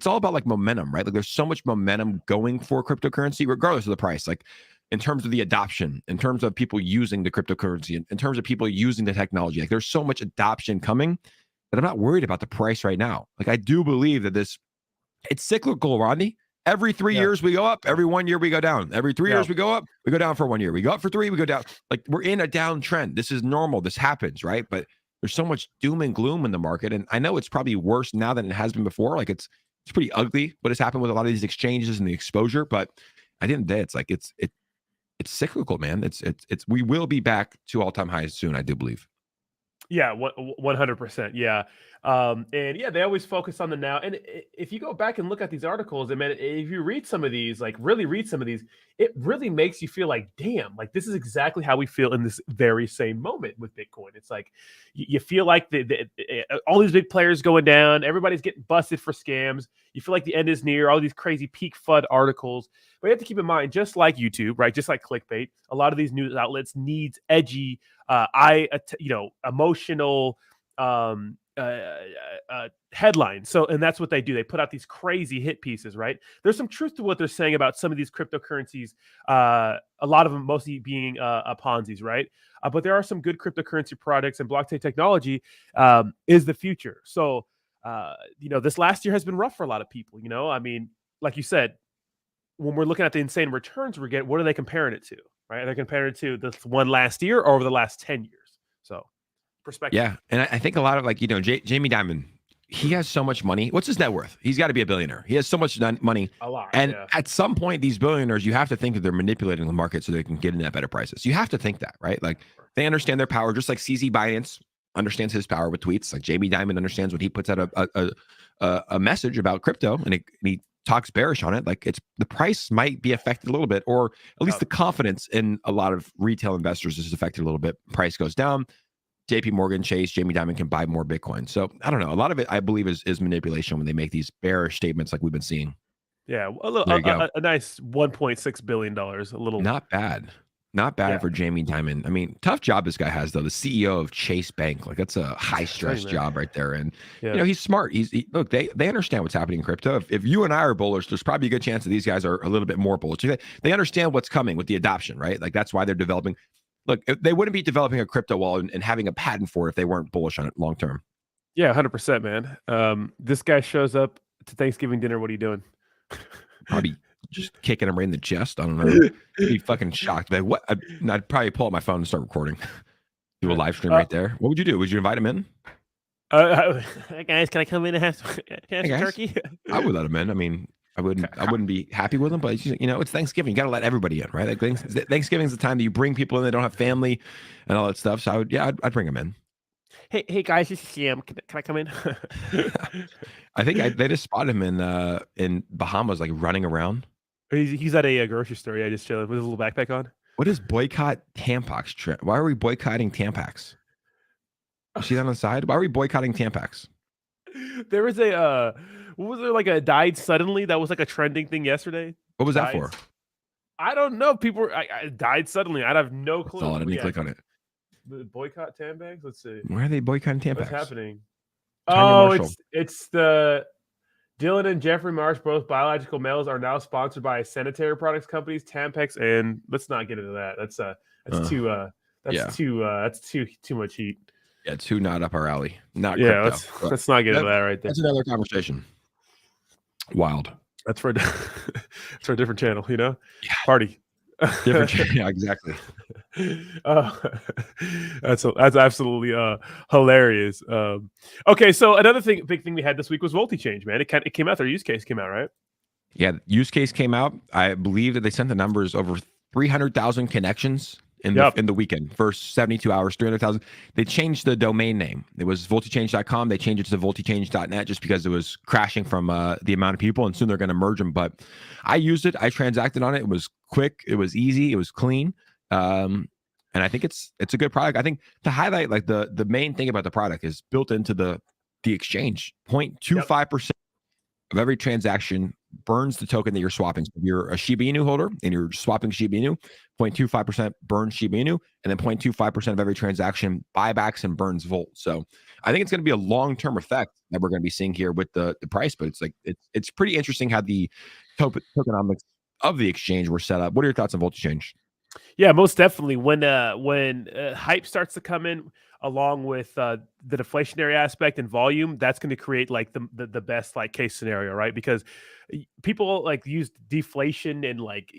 S2: all about like momentum, right? Like there's so much momentum going for cryptocurrency, regardless of the price. Like in terms of the adoption, in terms of people using the cryptocurrency, in terms of people using the technology, like there's so much adoption coming that I'm not worried about the price right now. Like I do believe that it's cyclical, Rodney. Every 3 years we go up. Every 1 year we go down. Every 3 years we go up. We go down for 1 year. We go up for 3. We go down. Like we're in a downtrend. This is normal. This happens, right? But there's so much doom and gloom in the market, and I know it's probably worse now than it has been before. Like it's pretty ugly what has happened with a lot of these exchanges and the exposure. But at the end of the day, it's like it's cyclical, man. It's we will be back to all-time highs soon, I do believe.
S1: Yeah, 100%. Yeah. And yeah, they always focus on the now. And if you go back and look at these articles, I mean, if you read some of these, like really read some of these, it really makes you feel like, damn, like this is exactly how we feel in this very same moment with Bitcoin. It's like you feel like all these big players going down, everybody's getting busted for scams. You feel like the end is near, all these crazy peak FUD articles. But you have to keep in mind, just like YouTube, right? Just like clickbait, a lot of these news outlets needs edgy, emotional, headline. So, and that's what they do. They put out these crazy hit pieces, right? There's some truth to what they're saying about some of these cryptocurrencies. A lot of them mostly being Ponzi's, right? But there are some good cryptocurrency products, and blockchain technology is the future. So, this last year has been rough for a lot of people. I mean, like you said, when we're looking at the insane returns we get, what are they comparing it to, right? Are they comparing it to this one last year or over the last 10 years? So, perspective.
S2: Yeah, and I think a lot of Jamie Dimon, he has so much money. What's his net worth? He's got to be a billionaire. He has so much money.
S1: A lot.
S2: And
S1: yeah.
S2: at some point, these billionaires, you have to think that they're manipulating the market so they can get in at better prices. You have to think that, right? Like they understand their power, just like CZ Binance understands his power with tweets. Like Jamie Dimon understands when he puts out a message about crypto and he talks bearish on it. Like the price might be affected a little bit, or at least the confidence in a lot of retail investors is affected a little bit. Price goes down. JP Morgan Chase, Jamie Dimon can buy more Bitcoin. So I don't know. A lot of it, I believe, is manipulation when they make these bearish statements like we've been seeing.
S1: Yeah, a nice $1.6 billion. A little
S2: not bad. Not bad for Jamie Dimon. I mean, tough job this guy has though. The CEO of Chase Bank, like that's a high stress job right there. And he's smart. Look, they understand what's happening in crypto. If you and I are bullish, there's probably a good chance that these guys are a little bit more bullish. They understand what's coming with the adoption, right? Like that's why they're developing. Look, they wouldn't be developing a crypto wallet and having a patent for it if they weren't bullish on it long term.
S1: Yeah, 100%, man. This guy shows up to Thanksgiving dinner. What are you doing?
S2: Probably just kicking him right in the chest. I don't know. He'd be fucking shocked. Like, what? I'd probably pull out my phone and start recording. Do a live stream right there. What would you do? Would you invite him in?
S1: Guys, can I come in and have some turkey?
S2: I would let him in. I mean, I wouldn't be happy with them, but it's Thanksgiving. You got to let everybody in, right? Like Thanksgiving is the time that you bring people in that don't have family and all that stuff. So I'd bring them in.
S1: Hey guys, this is Sam. Can I come in?
S2: I think they just spotted him in Bahamas, like running around.
S1: He's at a grocery store. Yeah, just chilling with his little backpack on.
S2: What is boycott Tampax trend? Why are we boycotting Tampax? You see that on the side? Why are we boycotting Tampax?
S1: There was what was there, like a died suddenly? That was like a trending thing yesterday.
S2: What was that for?
S1: I don't know. People I died suddenly. I have no clue.
S2: I didn't click on it.
S1: The boycott Tampax? Let's see.
S2: Where are they boycotting Tampax?
S1: What's happening? It's the Dylan and Jeffrey Marsh, both biological males, are now sponsored by sanitary products companies, Tampax, and let's not get into that. That's too much heat.
S2: Yeah, too not up our alley. Not
S1: crypto. Let's not get into that right there.
S2: That's another conversation. Wild.
S1: That's for a different channel,
S2: Yeah.
S1: Party.
S2: Different channel. Yeah, exactly.
S1: That's absolutely hilarious. Okay, so another big thing we had this week was Voltichange, man. It came out. Their use case came out, right?
S2: Yeah, use case came out. I believe that they sent the numbers over 300,000 connections in the weekend. First 72 hours, 300,000. They changed the domain name. It was voltichange.com. They changed it to voltichange.net just because it was crashing from the amount of people, and soon they're going to merge them. But I used it. I transacted on it. It was quick. It was easy. It was clean. And I think it's a good product. I think to highlight, like the main thing about the product is built into the exchange. 0.25% of every transaction burns the token that you're swapping. So if you're a Shiba Inu holder and you're swapping Shiba Inu, 0.25% burns Shiba Inu, and then 0.25% of every transaction buybacks and burns Volt. So I think it's going to be a long-term effect that we're going to be seeing here with the price. But it's pretty interesting how the tokenomics of the exchange were set up. What are your thoughts on Voltichange?
S1: Yeah, most definitely. When hype starts to come in, along with the deflationary aspect and volume, that's going to create like the best like case scenario, right? Because people like use deflation and like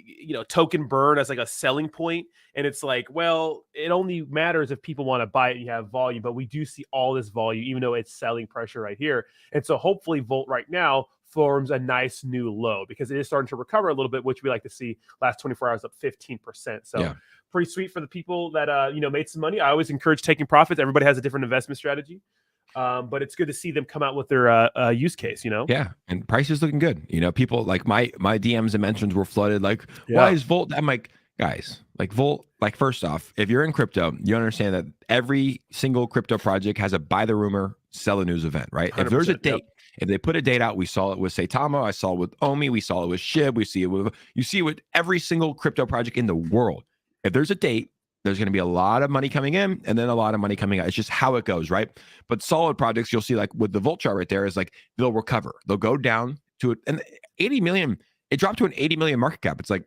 S1: token burn as like a selling point, and it's like, well, it only matters if people want to buy it and you have volume. But we do see all this volume, even though it's selling pressure right here, and so hopefully Volt right now forms a nice new low because it is starting to recover a little bit, which we like to see. Last 24 hours up 15%. So pretty sweet for the people that made some money. I always encourage taking profits. Everybody has a different investment strategy, but it's good to see them come out with their use case.
S2: Yeah, and price is looking good. People like my DMs and mentions were flooded. Like, why is Volt? I'm like, guys, like Volt. Like, first off, if you're in crypto, you understand that every single crypto project has a buy the rumor, sell the news event, right? If there's a date. If they put a date out, we saw it with Saitama, I saw it with Omi, we saw it with SHIB, you see it with every single crypto project in the world. If there's a date, there's going to be a lot of money coming in and then a lot of money coming out. It's just how it goes, right? But solid projects, you'll see like with the Volt chart right there is like they'll recover. They'll go down to it. And 80 million, it dropped to an 80 million market cap. It's like,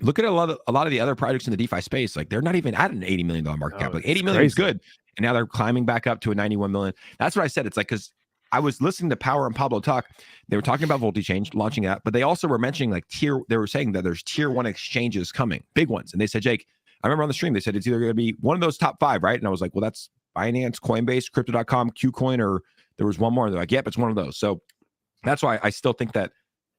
S2: look at a lot of the other projects in the DeFi space. Like they're not even at an $80 million market cap. Like 80 million is good. And now they're climbing back up to a 91 million. That's what I said. It's like, because I was listening to Power and Pablo talk. They were talking about Voltichange launching that, but they also were mentioning like they were saying that there's tier 1 exchanges coming, big ones. And they said, Jake, I remember on the stream, they said it's either going to be one of those top 5, right? And I was like, well, that's Binance, Coinbase, Crypto.com, KuCoin, or there was one more. And they're like, yep, it's one of those. So that's why I still think that,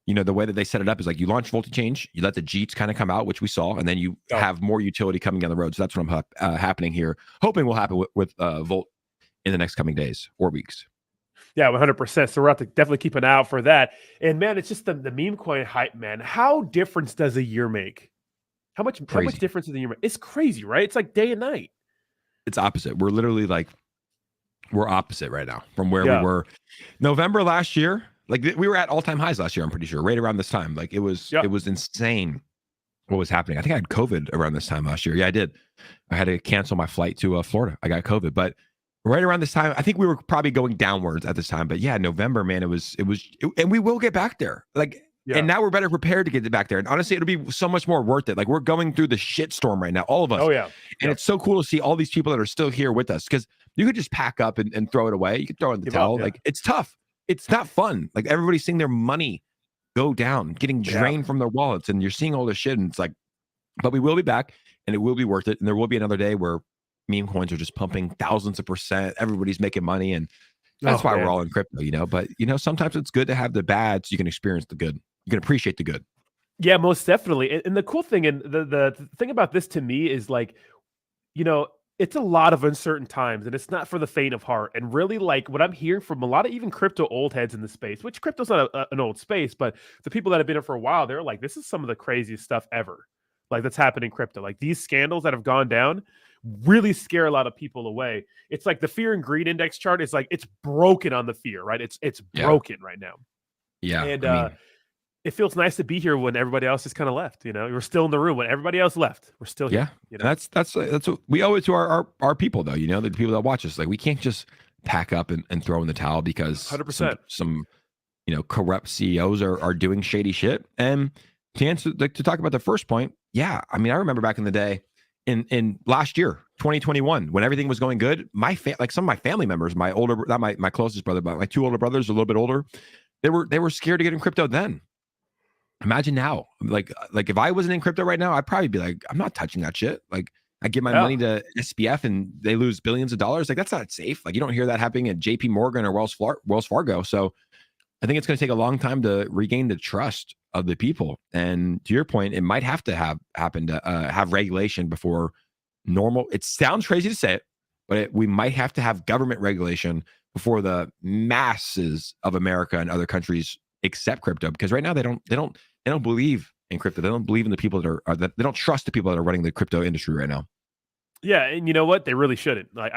S2: the way that they set it up is like you launch Voltichange, you let the Jeets kind of come out, which we saw, and then you have more utility coming down the road. So that's what I'm happening here. Hoping will happen with Volt in the next coming days or weeks.
S1: Yeah, 100%. So we're have to definitely keep an eye out for that. And man, it's just the meme coin hype, man. How difference does a year make? How much difference does a year make? It's crazy, right? It's like day and night.
S2: It's opposite. We're literally like, we're opposite right now from where we were November last year. Like we were at all-time highs last year, I'm pretty sure, right around this time. Like it was insane what was happening. I think I had COVID around this time last year. Yeah, I did. I had to cancel my flight to Florida. I got COVID, but right around this time, I think we were probably going downwards at this time. But yeah, November, man, it was, and we will get back there. Like, and now we're better prepared to get it back there. And honestly, it'll be so much more worth it. Like we're going through the shit storm right now, all of us.
S1: Oh yeah.
S2: And it's so cool to see all these people that are still here with us, because you could just pack up and throw it away. You could throw it in the towel. Like it's tough. It's not fun. Like everybody's seeing their money go down, getting drained from their wallets, and you're seeing all this shit. And it's like, but we will be back, and it will be worth it. And there will be another day where meme coins are just pumping thousands of %. Everybody's making money, and that's why we're all in crypto, But sometimes it's good to have the bad so you can experience the good. You can appreciate the good.
S1: Yeah, most definitely. And the cool thing, and the thing about this to me is like, it's a lot of uncertain times, and it's not for the faint of heart. And really, like what I'm hearing from a lot of even crypto old heads in the space, which crypto's not an old space, but the people that have been in for a while, they're like, this is some of the craziest stuff ever. Like that's happening in crypto. Like these scandals that have gone down really scare a lot of people away. It's like the fear and greed index chart is like, it's broken on the fear, right? It's broken right now.
S2: Yeah.
S1: And it feels nice to be here when everybody else is kind of left. We're still in the room when everybody else left. We're still here.
S2: Yeah, that's what we owe it to our people, though. The people that watch us. Like we can't just pack up and throw in the towel because
S1: 100%.
S2: some corrupt CEOs are doing shady shit. And to answer, like, to talk about the first point, yeah, I mean, I remember back in the day, in last year, 2021, when everything was going good, like some of my family members, my closest brother, but my 2 older brothers, a little bit older, they were scared to get in crypto then. Imagine now, like if I wasn't in crypto right now, I'd probably be like, I'm not touching that shit. Like I give my money to SBF and they lose billions of dollars. Like that's not safe. Like you don't hear that happening at JP Morgan or Wells Fargo. So I think it's going to take a long time to regain the trust of the people. And to your point, it might have to happen to have regulation before normal. It sounds crazy to say it, but we might have to have government regulation before the masses of America and other countries accept crypto, because right now they don't believe in crypto. They don't believe in the people that they don't trust the people that are running the crypto industry right now.
S1: Yeah, and you know what? They really shouldn't. Like,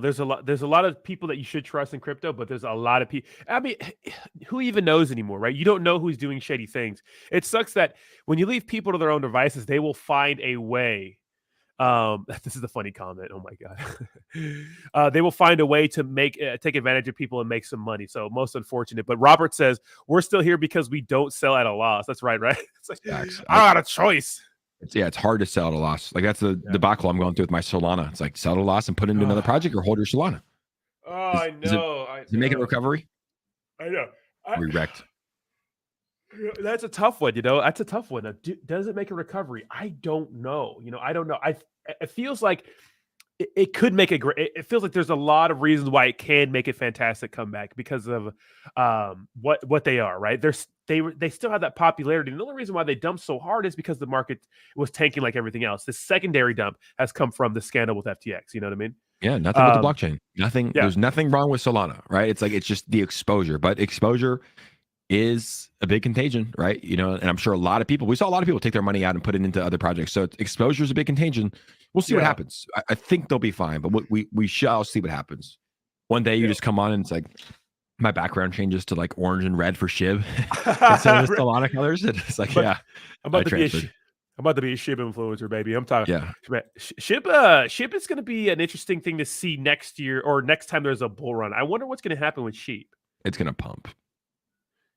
S1: there's a lot of people that you should trust in crypto, but there's a lot of people. I mean, who even knows anymore, right? You don't know who's doing shady things. It sucks that when you leave people to their own devices, they will find a way. This is a funny comment. Oh my God. They will find a way to take advantage of people and make some money. So most unfortunate. But Robert says we're still here because we don't sell at a loss. That's right? It's like I got a choice.
S2: It's hard to sell at a loss. Like that's the debacle I'm going through with my Solana. It's like sell at a loss and put into another project, or hold your Solana.
S1: Oh, I know.
S2: Is it making a recovery?
S1: I know.
S2: We wrecked.
S1: That's a tough one. That's a tough one. Does it make a recovery? I don't know. I don't know. It feels like it could make a great. It feels like there's a lot of reasons why it can make a fantastic comeback because of what they are. Right? They still have that popularity. And the only reason why they dumped so hard is because the market was tanking like everything else. The secondary dump has come from the scandal with FTX. You know what I mean?
S2: Yeah, nothing with the blockchain. Nothing. Yeah. There's nothing wrong with Solana, right? It's like it's just the exposure, but exposure is a big contagion, right? And I'm sure we saw a lot of people take their money out and put it into other projects. So exposure is a big contagion. We'll see what happens. I think they'll be fine, but we shall see what happens. One day you just come on and it's like my background changes to like orange and red for SHIB instead of Solana colors. It's like,
S1: I'm about I'm about to be a SHIB influencer, baby. I'm talking.
S2: Yeah,
S1: SHIB is going to be an interesting thing to see next year or next time there's a bull run. I wonder what's going to happen with SHIB.
S2: it's gonna pump.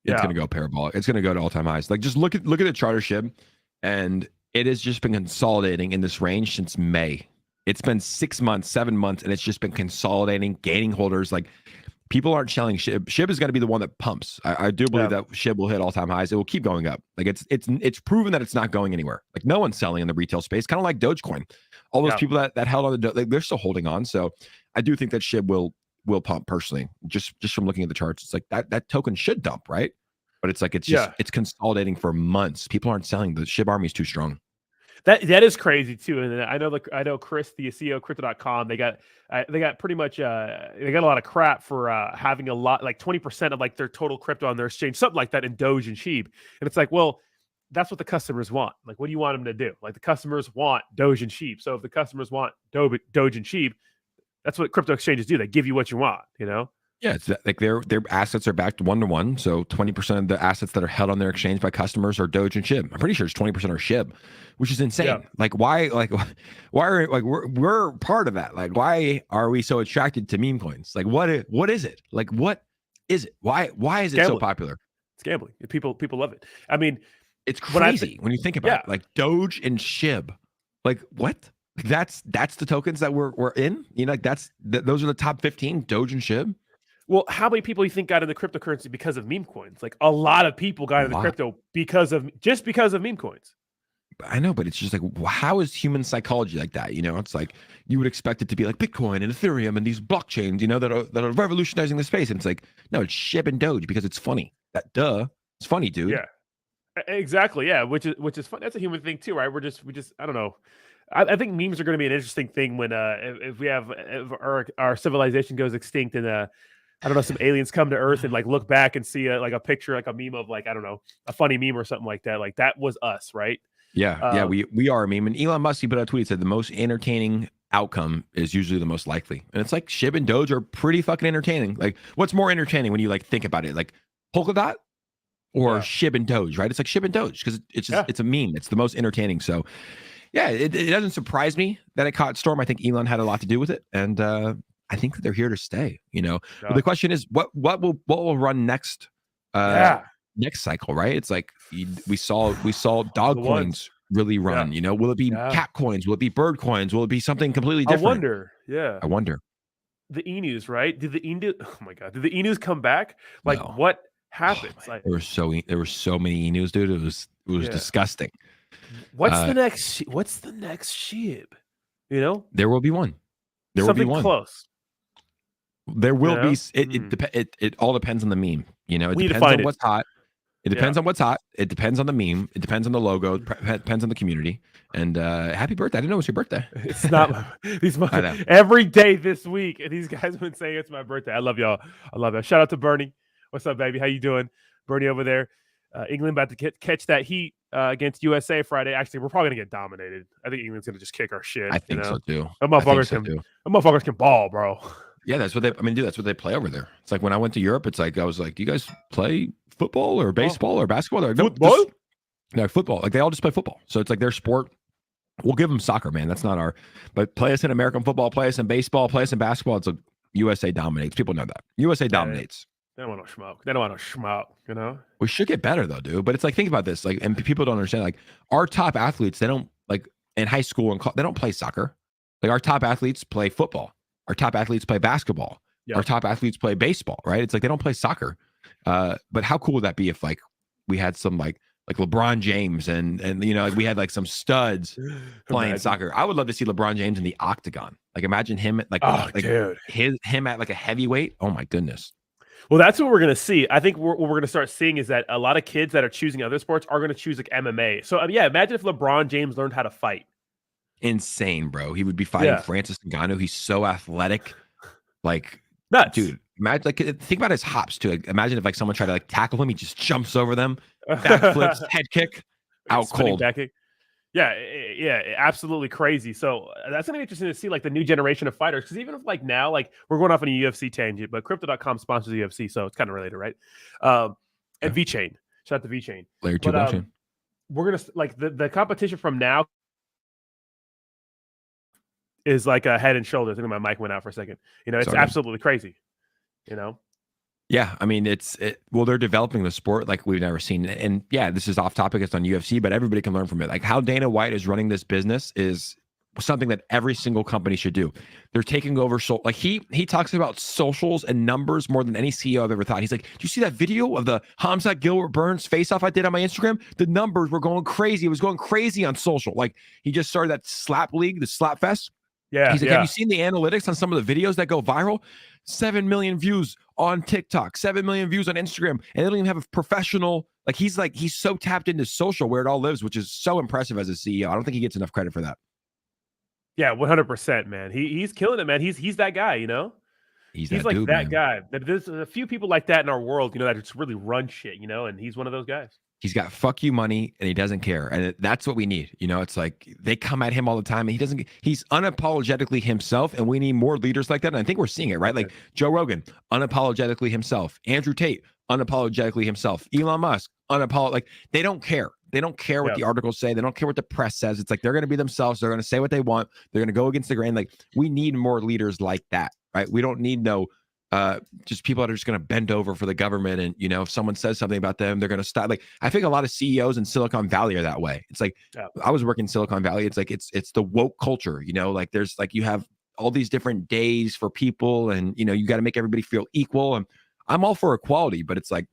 S2: It's
S1: Yeah.
S2: gonna go parabolic. It's gonna go to all-time highs. Like just look at the charter SHIB, and it has just been consolidating in this range since May. It's been 6 months, 7 months, and it's just been consolidating, gaining holders. Like people aren't selling SHIB. SHIB is going to be the one that pumps. I do believe that SHIB will hit all-time highs. It will keep going up. Like it's proven that it's not going anywhere. Like no one's selling in the retail space. Kind of like Dogecoin. All those people that held on the they're still holding on. So I do think that SHIB will pump personally. Just from looking at the charts, it's like that token should dump, right? But it's like it's consolidating for months. People aren't selling. The SHIB army is too strong.
S1: That is crazy too, and I know Chris, the CEO of Crypto.com, they got pretty much they got a lot of crap for having a lot, like 20% of like their total crypto on their exchange, something like that in Doge and SHIB, and it's like, well, that's what the customers want. Like, what do you want them to do? Like the customers want Doge and SHIB, so if the customers want Doge and SHIB, that's what crypto exchanges do. They give you what you want, you know.
S2: Yeah, it's like their assets are backed 1-to-1. So 20% of the assets that are held on their exchange by customers are Doge and SHIB. I'm pretty sure it's 20% are SHIB, which is insane. Yeah. Like why are like we're part of that? Like why are we so attracted to meme coins? Like what is it? Like what is it? Why is it so popular?
S1: It's gambling. People love it. I mean,
S2: it's crazy when you think about it. Like Doge and SHIB. Like what? That's the tokens that we're in. You know, like those are the top 15, Doge and SHIB.
S1: Well, how many people you think got into cryptocurrency because of meme coins? Like a lot of people got into crypto because of meme coins.
S2: I know, but it's just like, how is human psychology like that? You know, it's like you would expect it to be like Bitcoin and Ethereum and these blockchains, you know, that are revolutionizing the space. And it's like, no, it's SHIB and Doge because it's funny. It's funny, dude.
S1: Yeah, exactly. Yeah, which is fun. That's a human thing too, right? We just I don't know. I think memes are going to be an interesting thing when if our civilization goes extinct and I don't know, some aliens come to Earth and like look back and see like a picture, like a meme of like, I don't know, a funny meme or something like that. Like that was us, right?
S2: Yeah, we are a meme. And Elon Musk, he put out a tweet, said the most entertaining outcome is usually the most likely. And it's like SHIB and Doge are pretty fucking entertaining. Like what's more entertaining when you like think about it? Like Polkadot or SHIB and Doge, right? It's like SHIB and Doge because it's just it's a meme. It's the most entertaining. So yeah, it doesn't surprise me that it caught storm. I think Elon had a lot to do with it. And I think that they're here to stay, you know. Yeah. But the question is, what will run next? Next cycle, right? It's like we saw dog coins really run. You know, will it be cat coins? Will it be bird coins? Will it be something completely different?
S1: I wonder. The emus, right? Did the emu? Oh my god, did the emus come back? Like what happened? Like
S2: there were so many emus, dude. It was disgusting.
S1: What's the next SHIB? You know,
S2: there will be one. There will be one
S1: close.
S2: There will be. It all depends on the meme. You know, it depends on what's hot. It depends on what's hot. It depends on the meme. It depends on the logo. It depends on the community. And happy birthday! I didn't know it was your birthday.
S1: It's not. Every day this week, and these guys have been saying it's my birthday. I love y'all. I love y'all. Shout out to Bernie. What's up, baby? How you doing, Bernie over there? England about to catch that heat against USA Friday. Actually, we're probably gonna get dominated. I think England's gonna just kick our shit.
S2: I think so too.
S1: Them motherfuckers can ball, bro.
S2: Yeah, that's what dude, that's what they play over there. It's like when I went to Europe, it's like I was like, do you guys play football or baseball or basketball? They're like,
S1: football?
S2: No, football. Like they all just play football. So it's like their sport. We'll give them soccer, man. That's not our. But play us in American football, play us in baseball, play us in basketball. It's like USA dominates. People know that. USA dominates.
S1: They don't want no smoke. They don't want no schmuck, you know?
S2: We should get better though, dude. But it's like, think about this. Like, and people don't understand, like, our top athletes, they don't like in high school and they don't play soccer. Like our top athletes play football. Our top athletes play basketball. Yep. Our top athletes play baseball, right? It's like they don't play soccer. But how cool would that be if like we had some like LeBron James and you know, like we had like some studs playing soccer. I would love to see LeBron James in the octagon. Like imagine him at
S1: dude.
S2: him at like a heavyweight. Oh my goodness.
S1: Well, that's what we're going to see. I think what we're going to start seeing is that a lot of kids that are choosing other sports are going to choose like MMA. So yeah, imagine if LeBron James learned how to fight.
S2: Insane, bro. He would be fighting Francis Ngannou. He's so athletic. Like,
S1: nuts.
S2: Dude, imagine, like, think about his hops too. Like, imagine if like someone tried to like tackle him, he just jumps over them, backflips, head kick, out cold.
S1: Back kick. Yeah, absolutely crazy. So that's gonna be interesting to see like the new generation of fighters. Because even if like now, like we're going off on a UFC tangent, but Crypto.com sponsors the UFC, so it's kind of related, right? And VeChain, shout out to VeChain.
S2: Layer 2 blockchain.
S1: we're gonna like the competition from now is like a head and shoulders. I think my mic went out for a second. It's
S2: Sorry.
S1: absolutely crazy.
S2: Yeah, I mean, well, they're developing the sport like we've never seen. And yeah, this is off topic. It's on UFC, but everybody can learn from it. Like how Dana White is running this business is something that every single company should do. They're taking over. So like he talks about socials and numbers more than any CEO I've ever thought. He's like, do you see that video of the Hamzat Gilbert Burns face off I did on my Instagram? The numbers were going crazy. It was going crazy on social. Like he just started that slap league, the slap fest.
S1: Yeah.
S2: He's like, have you seen the analytics on some of the videos that go viral? 7 million views on TikTok, 7 million views on Instagram, and they don't even have a professional. He's so tapped into social where it all lives, which is so impressive as a CEO. I don't think he gets enough credit for that.
S1: Yeah, 100%, man. He's killing it, man. He's that guy,
S2: He's
S1: like
S2: dude,
S1: that
S2: man.
S1: guy. There's a few people like that in our world, that just really run shit, and he's one of those guys.
S2: He's got fuck you money and he doesn't care. And that's what we need. It's like they come at him all the time and he's unapologetically himself. And we need more leaders like that. And I think we're seeing it, right? Like Joe Rogan, unapologetically himself. Andrew Tate, unapologetically himself. Elon Musk, like they don't care. They don't care what the articles say. They don't care what the press says. It's like they're going to be themselves. They're going to say what they want. They're going to go against the grain. Like we need more leaders like that, right? We don't need just people that are just going to bend over for the government. And, if someone says something about them, they're going to stop. Like, I think a lot of CEOs in Silicon Valley are that way. It's like, I was working in Silicon Valley. It's like, it's the woke culture, like there's like, you have all these different days for people and, you got to make everybody feel equal. And I'm all for equality, but it's like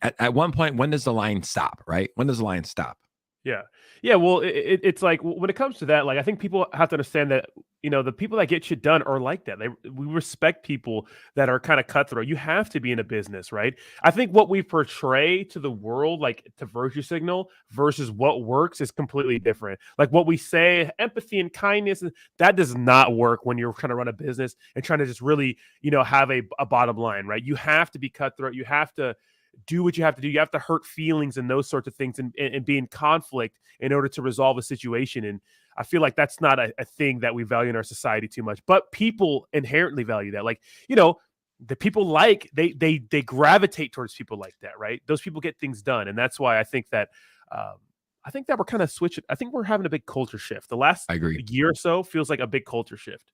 S2: at one point, when does the line stop, right? When does the line stop?
S1: Yeah. Yeah. Well, it's like when it comes to that, like I think people have to understand that, the people that get shit done are like that. We respect people that are kind of cutthroat. You have to be in a business, right? I think what we portray to the world, like to virtue signal versus what works is completely different. Like what we say, empathy and kindness, that does not work when you're trying to run a business and trying to just really, have a bottom line, right? You have to be cutthroat. You have to do what you have to do. You have to hurt feelings and those sorts of things and be in conflict in order to resolve a situation. And I feel like that's not a thing that we value in our society too much, but people inherently value that. Like, the people they gravitate towards people like that, right? Those people get things done. And that's why I think that we're kind of switching. I think we're having a big culture shift. The last year or so feels like a big culture shift.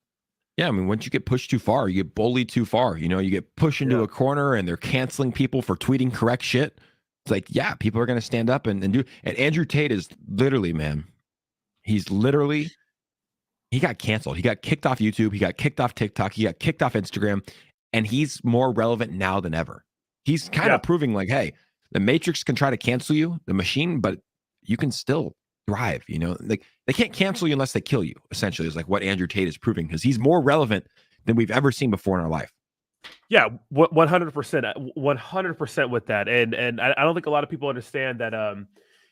S2: Yeah, I mean, once you get pushed too far, you get bullied too far. You get pushed into a corner and they're canceling people for tweeting correct shit. It's like, yeah, people are going to stand up and do. And Andrew Tate is literally, man, he got canceled. He got kicked off YouTube. He got kicked off TikTok. He got kicked off Instagram. And he's more relevant now than ever. He's kind of proving like, hey, the Matrix can try to cancel you, the machine, but you can still thrive. Like they can't cancel you unless they kill you, essentially, is like what Andrew Tate is proving, because he's more relevant than we've ever seen before in our life.
S1: Yeah, 100% with that. And I don't think a lot of people understand that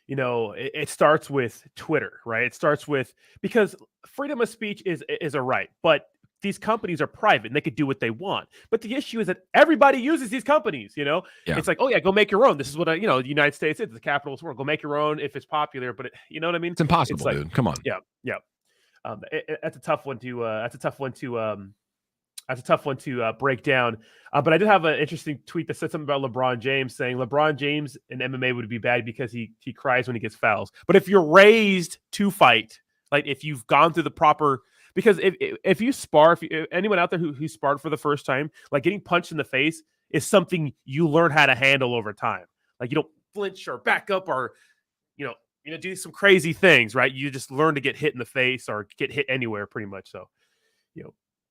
S1: it starts with Twitter, right? It starts with, because freedom of speech is a right, but these companies are private and they could do what they want. But the issue is that everybody uses these companies, It's like, oh yeah, go make your own. This is what the United States is, the capital of the world. Go make your own if it's popular, but you know what I mean?
S2: It's impossible, dude. Come on.
S1: Yeah. That's a tough one to break down. But I did have an interesting tweet that said something about LeBron James, saying LeBron James in MMA would be bad because he cries when he gets fouls. But if you're raised to fight, like if you've gone through the proper, because if you spar, if anyone out there who sparred for the first time, like getting punched in the face is something you learn how to handle over time. Like you don't flinch or back up or, do some crazy things, right? You just learn to get hit in the face or get hit anywhere pretty much. So,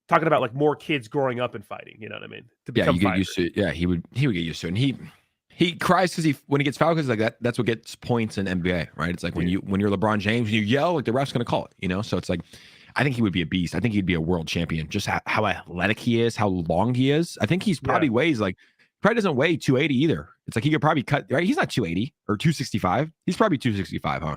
S1: talking about like more kids growing up and fighting, you know what I mean? To
S2: you get used to it. Yeah, he would get used to it. And he cries because when he gets fouled, because like that's what gets points in NBA, right? It's like when you're LeBron James, you yell, like the ref's gonna call it, So it's like, I think he would be a beast. I think he'd be a world champion. Just how athletic he is, how long he is. I think he's probably weighs like, probably doesn't weigh 280 either. It's like he could probably cut, right? He's not 280 or 265. He's probably 265, huh?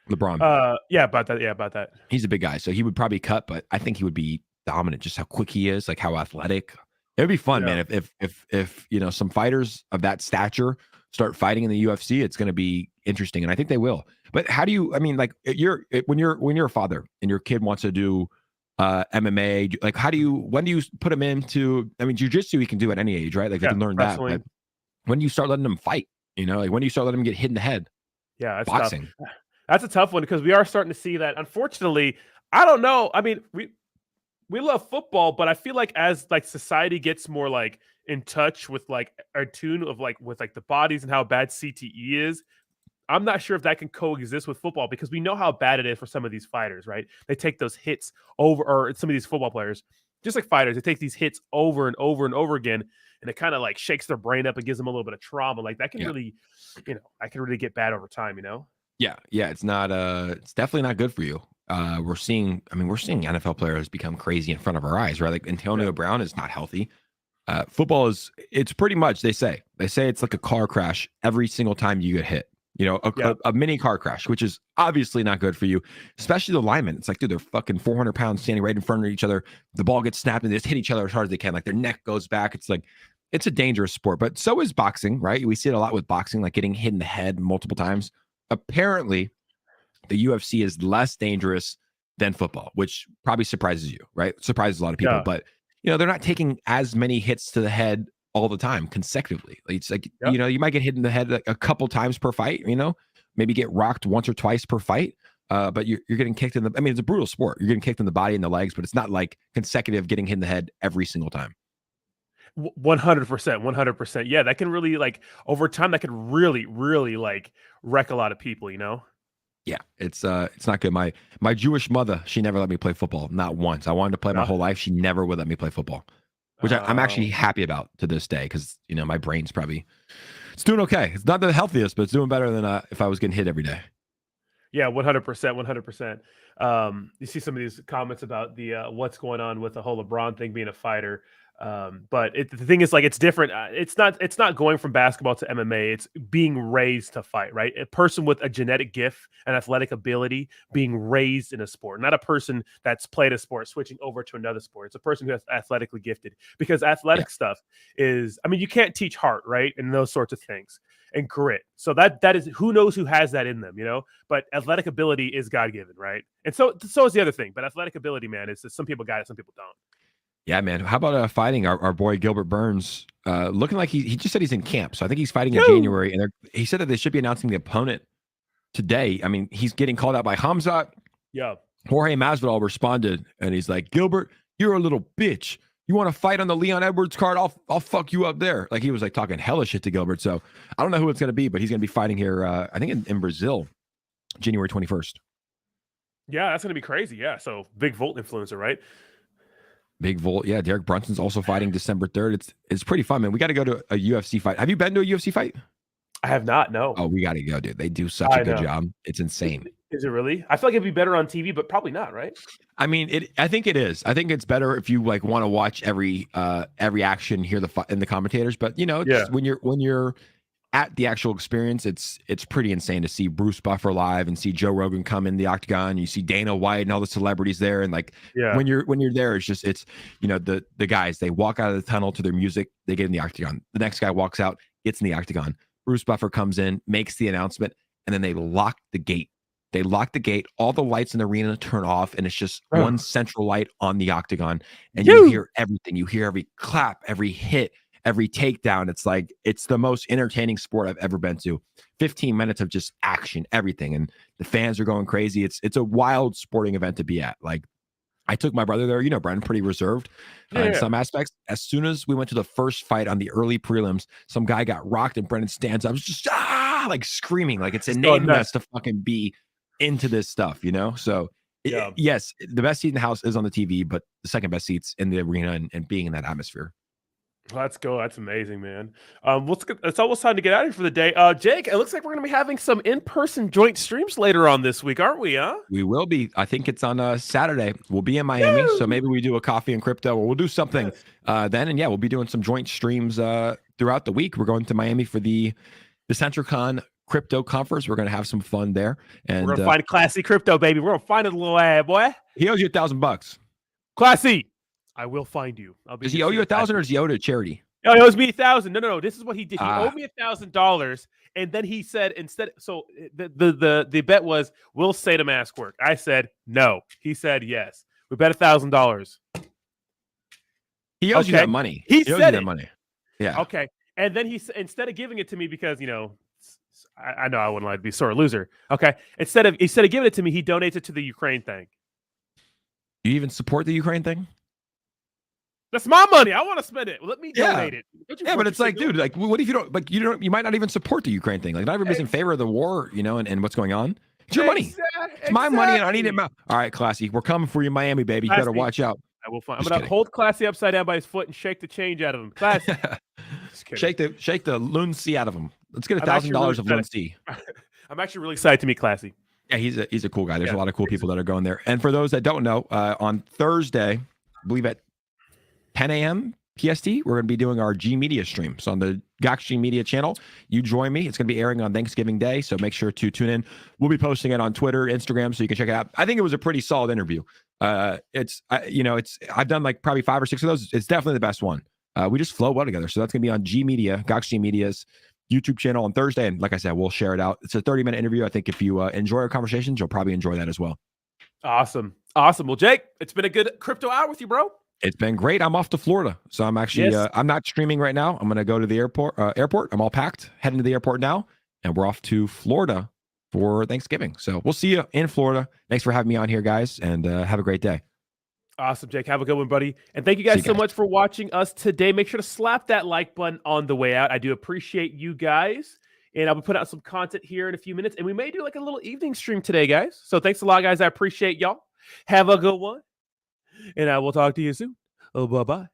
S2: LeBron.
S1: Yeah, about that.
S2: He's a big guy, so he would probably cut, but I think he would be dominant. Just how quick he is, like how athletic. It would be fun, man. If some fighters of that stature start fighting in the UFC, it's going to be interesting, and I think they will. But how do you? I mean, like when you're a father and your kid wants to do MMA, like when do you put him into? I mean, jiu-jitsu he can do at any age, right? Like they can learn that. But when do you start letting them fight? Like when do you start letting them get hit in the head?
S1: Yeah, that's tough.
S2: Boxing.
S1: That's a tough one because we are starting to see that. Unfortunately, I don't know. I mean, we love football, but I feel like as like society gets more like in touch with like our tune of like with like the bodies and how bad CTE is, I'm not sure if that can coexist with football because we know how bad it is for some of these fighters, right? They take those hits over, or some of these football players, just like fighters, they take these hits over and over and over again, and it kind of like shakes their brain up and gives them a little bit of trauma. Like that can
S2: Yeah.
S1: really, I can really get bad over time, you know?
S2: Yeah. Yeah. It's not, it's definitely not good for you. We're seeing, I mean, we're seeing NFL players become crazy in front of our eyes, right? Like Antonio Brown is not healthy. Football is, it's pretty much, they say it's like a car crash every single time you get hit. You know, a mini car crash, which is obviously not good for you, especially the linemen. It's like, dude, they're fucking 400 pounds standing right in front of each other. The ball gets snapped and they just hit each other as hard as they can. Like their neck goes back. It's like, it's a dangerous sport, but so is boxing, right? We see it a lot with boxing, like getting hit in the head multiple times. Apparently, the UFC is less dangerous than football, which probably surprises you, right? Surprises a lot of people, but they're not taking as many hits to the head all the time consecutively. It's like, you might get hit in the head like a couple times per fight, maybe get rocked once or twice per fight. But you're getting kicked in the, I mean, it's a brutal sport. You're getting kicked in the body and the legs, but it's not like consecutive getting hit in the head every single time.
S1: 100%, 100%. Yeah, that can really like over time that could really, really like wreck a lot of people,
S2: Yeah, it's not good. My Jewish mother, she never let me play football, not once. I wanted to play my whole life. She never would let me play football, which I'm actually happy about to this day because my brain's probably it's doing okay. It's not the healthiest, but it's doing better than if I was getting hit every day.
S1: Yeah, 100%, 100%. You see some of these comments about the what's going on with the whole LeBron thing being a fighter. But the thing is, like, it's different. It's not going from basketball to MMA. It's being raised to fight, right? A person with a genetic gift and athletic ability being raised in a sport, not a person that's played a sport switching over to another sport. It's a person who is athletically gifted because athletic stuff is, I mean, you can't teach heart, right? And those sorts of things and grit. So that is, who knows who has that in them, but athletic ability is God-given, right? And so is the other thing, but athletic ability, man, is some people got it, some people don't.
S2: Yeah, man. How about fighting our boy Gilbert Burns? Looking like he just said he's in camp, so I think he's fighting in January. And he said that they should be announcing the opponent today. I mean, he's getting called out by Hamzat.
S1: Yeah.
S2: Jorge Masvidal responded, and he's like, "Gilbert, you're a little bitch. You want to fight on the Leon Edwards card? I'll fuck you up there." Like he was like talking hella shit to Gilbert. So I don't know who it's gonna be, but he's gonna be fighting here. I think in Brazil, January 21st.
S1: Yeah, that's gonna be crazy. Yeah, so big Volt influencer, right?
S2: Big Volt. Yeah, Derek Brunson's also fighting December 3rd. It's pretty fun, man. We got to go to a UFC fight. Have you been to a UFC fight?
S1: I have not, no.
S2: Oh, we got to go, dude. They do such a good job. It's insane.
S1: Is it really? I feel like it'd be better on TV, but probably not, right?
S2: I mean, I think it is. I think it's better if you like want to watch every action, hear the commentators. But when you're at the actual experience, it's pretty insane to see Bruce Buffer live and see Joe Rogan come in the octagon. You see Dana White and all the celebrities there, and like when you're there, it's just the guys, they walk out of the tunnel to their music, they get in the octagon. The next guy walks out, gets in the octagon. Bruce Buffer comes in, makes the announcement, and then they lock the gate. They lock the gate. All the lights in the arena turn off, and it's just one central light on the octagon, and you hear everything. You hear every clap, every hit, every takedown. It's like, it's the most entertaining sport I've ever been to. 15 minutes of just action, everything. And the fans are going crazy. It's a wild sporting event to be at. Like, I took my brother there, Brendan, pretty reserved in some aspects. As soon as we went to the first fight on the early prelims, some guy got rocked and Brendan stands up. I was just like screaming, like it's innate in us to fucking be into this stuff, So yes, the best seat in the house is on the TV, but the second best seats in the arena and being in that atmosphere.
S1: Let's go. That's amazing, man. It's almost time to get out of here for the day. Jake, it looks like we're going to be having some in-person joint streams later on this week, aren't we, huh?
S2: We will be. I think it's on Saturday. We'll be in Miami, so maybe we do a coffee and crypto, or we'll do something then. And we'll be doing some joint streams throughout the week. We're going to Miami for the CentraCon Crypto Conference. We're going to have some fun there. And
S1: we're going to find classy crypto, baby. We're going to find a little ad, boy.
S2: He owes you $1,000.
S1: Classy. I will find you.
S2: Does he owe you $1,000 or does he owe to charity?
S1: No, he owes me $1,000. No. This is what he did. He owed me $1,000, and then he said instead. So the bet was, will Sata mask work? I said no. He said yes. We bet $1,000.
S2: He owes you that money.
S1: He said
S2: owes you that money. Yeah.
S1: Okay. And then he instead of giving it to me because I know I wouldn't like to be a sore loser. Okay. Instead of giving it to me, he donates it to the Ukraine thing.
S2: Do you even support the Ukraine thing?
S1: That's my money. I want to spend it. Let me donate it.
S2: Yeah, but it's like, dude, like, what if you don't like? You might not even support the Ukraine thing. Like, not everybody's in favor of the war, and what's going on. It's your money. It's my money, and I need it. All right, Classy, we're coming for you, Miami, baby. You better watch out.
S1: I will find. I'm gonna hold Classy upside down by his foot and shake the change out of him. Classy,
S2: shake the loon C out of him. Let's get $1,000 of loon C.
S1: I'm actually really excited to meet Classy.
S2: Yeah, he's a cool guy. There's a lot of cool people that are going there. And for those that don't know, on Thursday, I believe at 10 a.m. PST, we're going to be doing our G Media stream. So on the Gox G Media channel, you join me. It's going to be airing on Thanksgiving Day, so make sure to tune in. We'll be posting it on Twitter, Instagram, so you can check it out. I think it was a pretty solid interview. I've done like probably 5 or 6 of those. It's definitely the best one. We just flow well together. So that's going to be on G Media, Gox G Media's YouTube channel on Thursday. And like I said, we'll share it out. It's a 30-minute interview. I think if you enjoy our conversations, you'll probably enjoy that as well.
S1: Awesome. Well, Jake, it's been a good crypto hour with you, bro.
S2: It's been great. I'm off to Florida. So I'm actually, I'm not streaming right now. I'm going to go to the airport. I'm all packed, heading to the airport now. And we're off to Florida for Thanksgiving. So we'll see you in Florida. Thanks for having me on here, guys. And have a great day.
S1: Awesome, Jake. Have a good one, buddy. And thank you guys so much for watching us today. Make sure to slap that like button on the way out. I do appreciate you guys. And I'll be putting out some content here in a few minutes. And we may do like a little evening stream today, guys. So thanks a lot, guys. I appreciate y'all. Have a good one. And I will talk to you soon. Oh, bye-bye.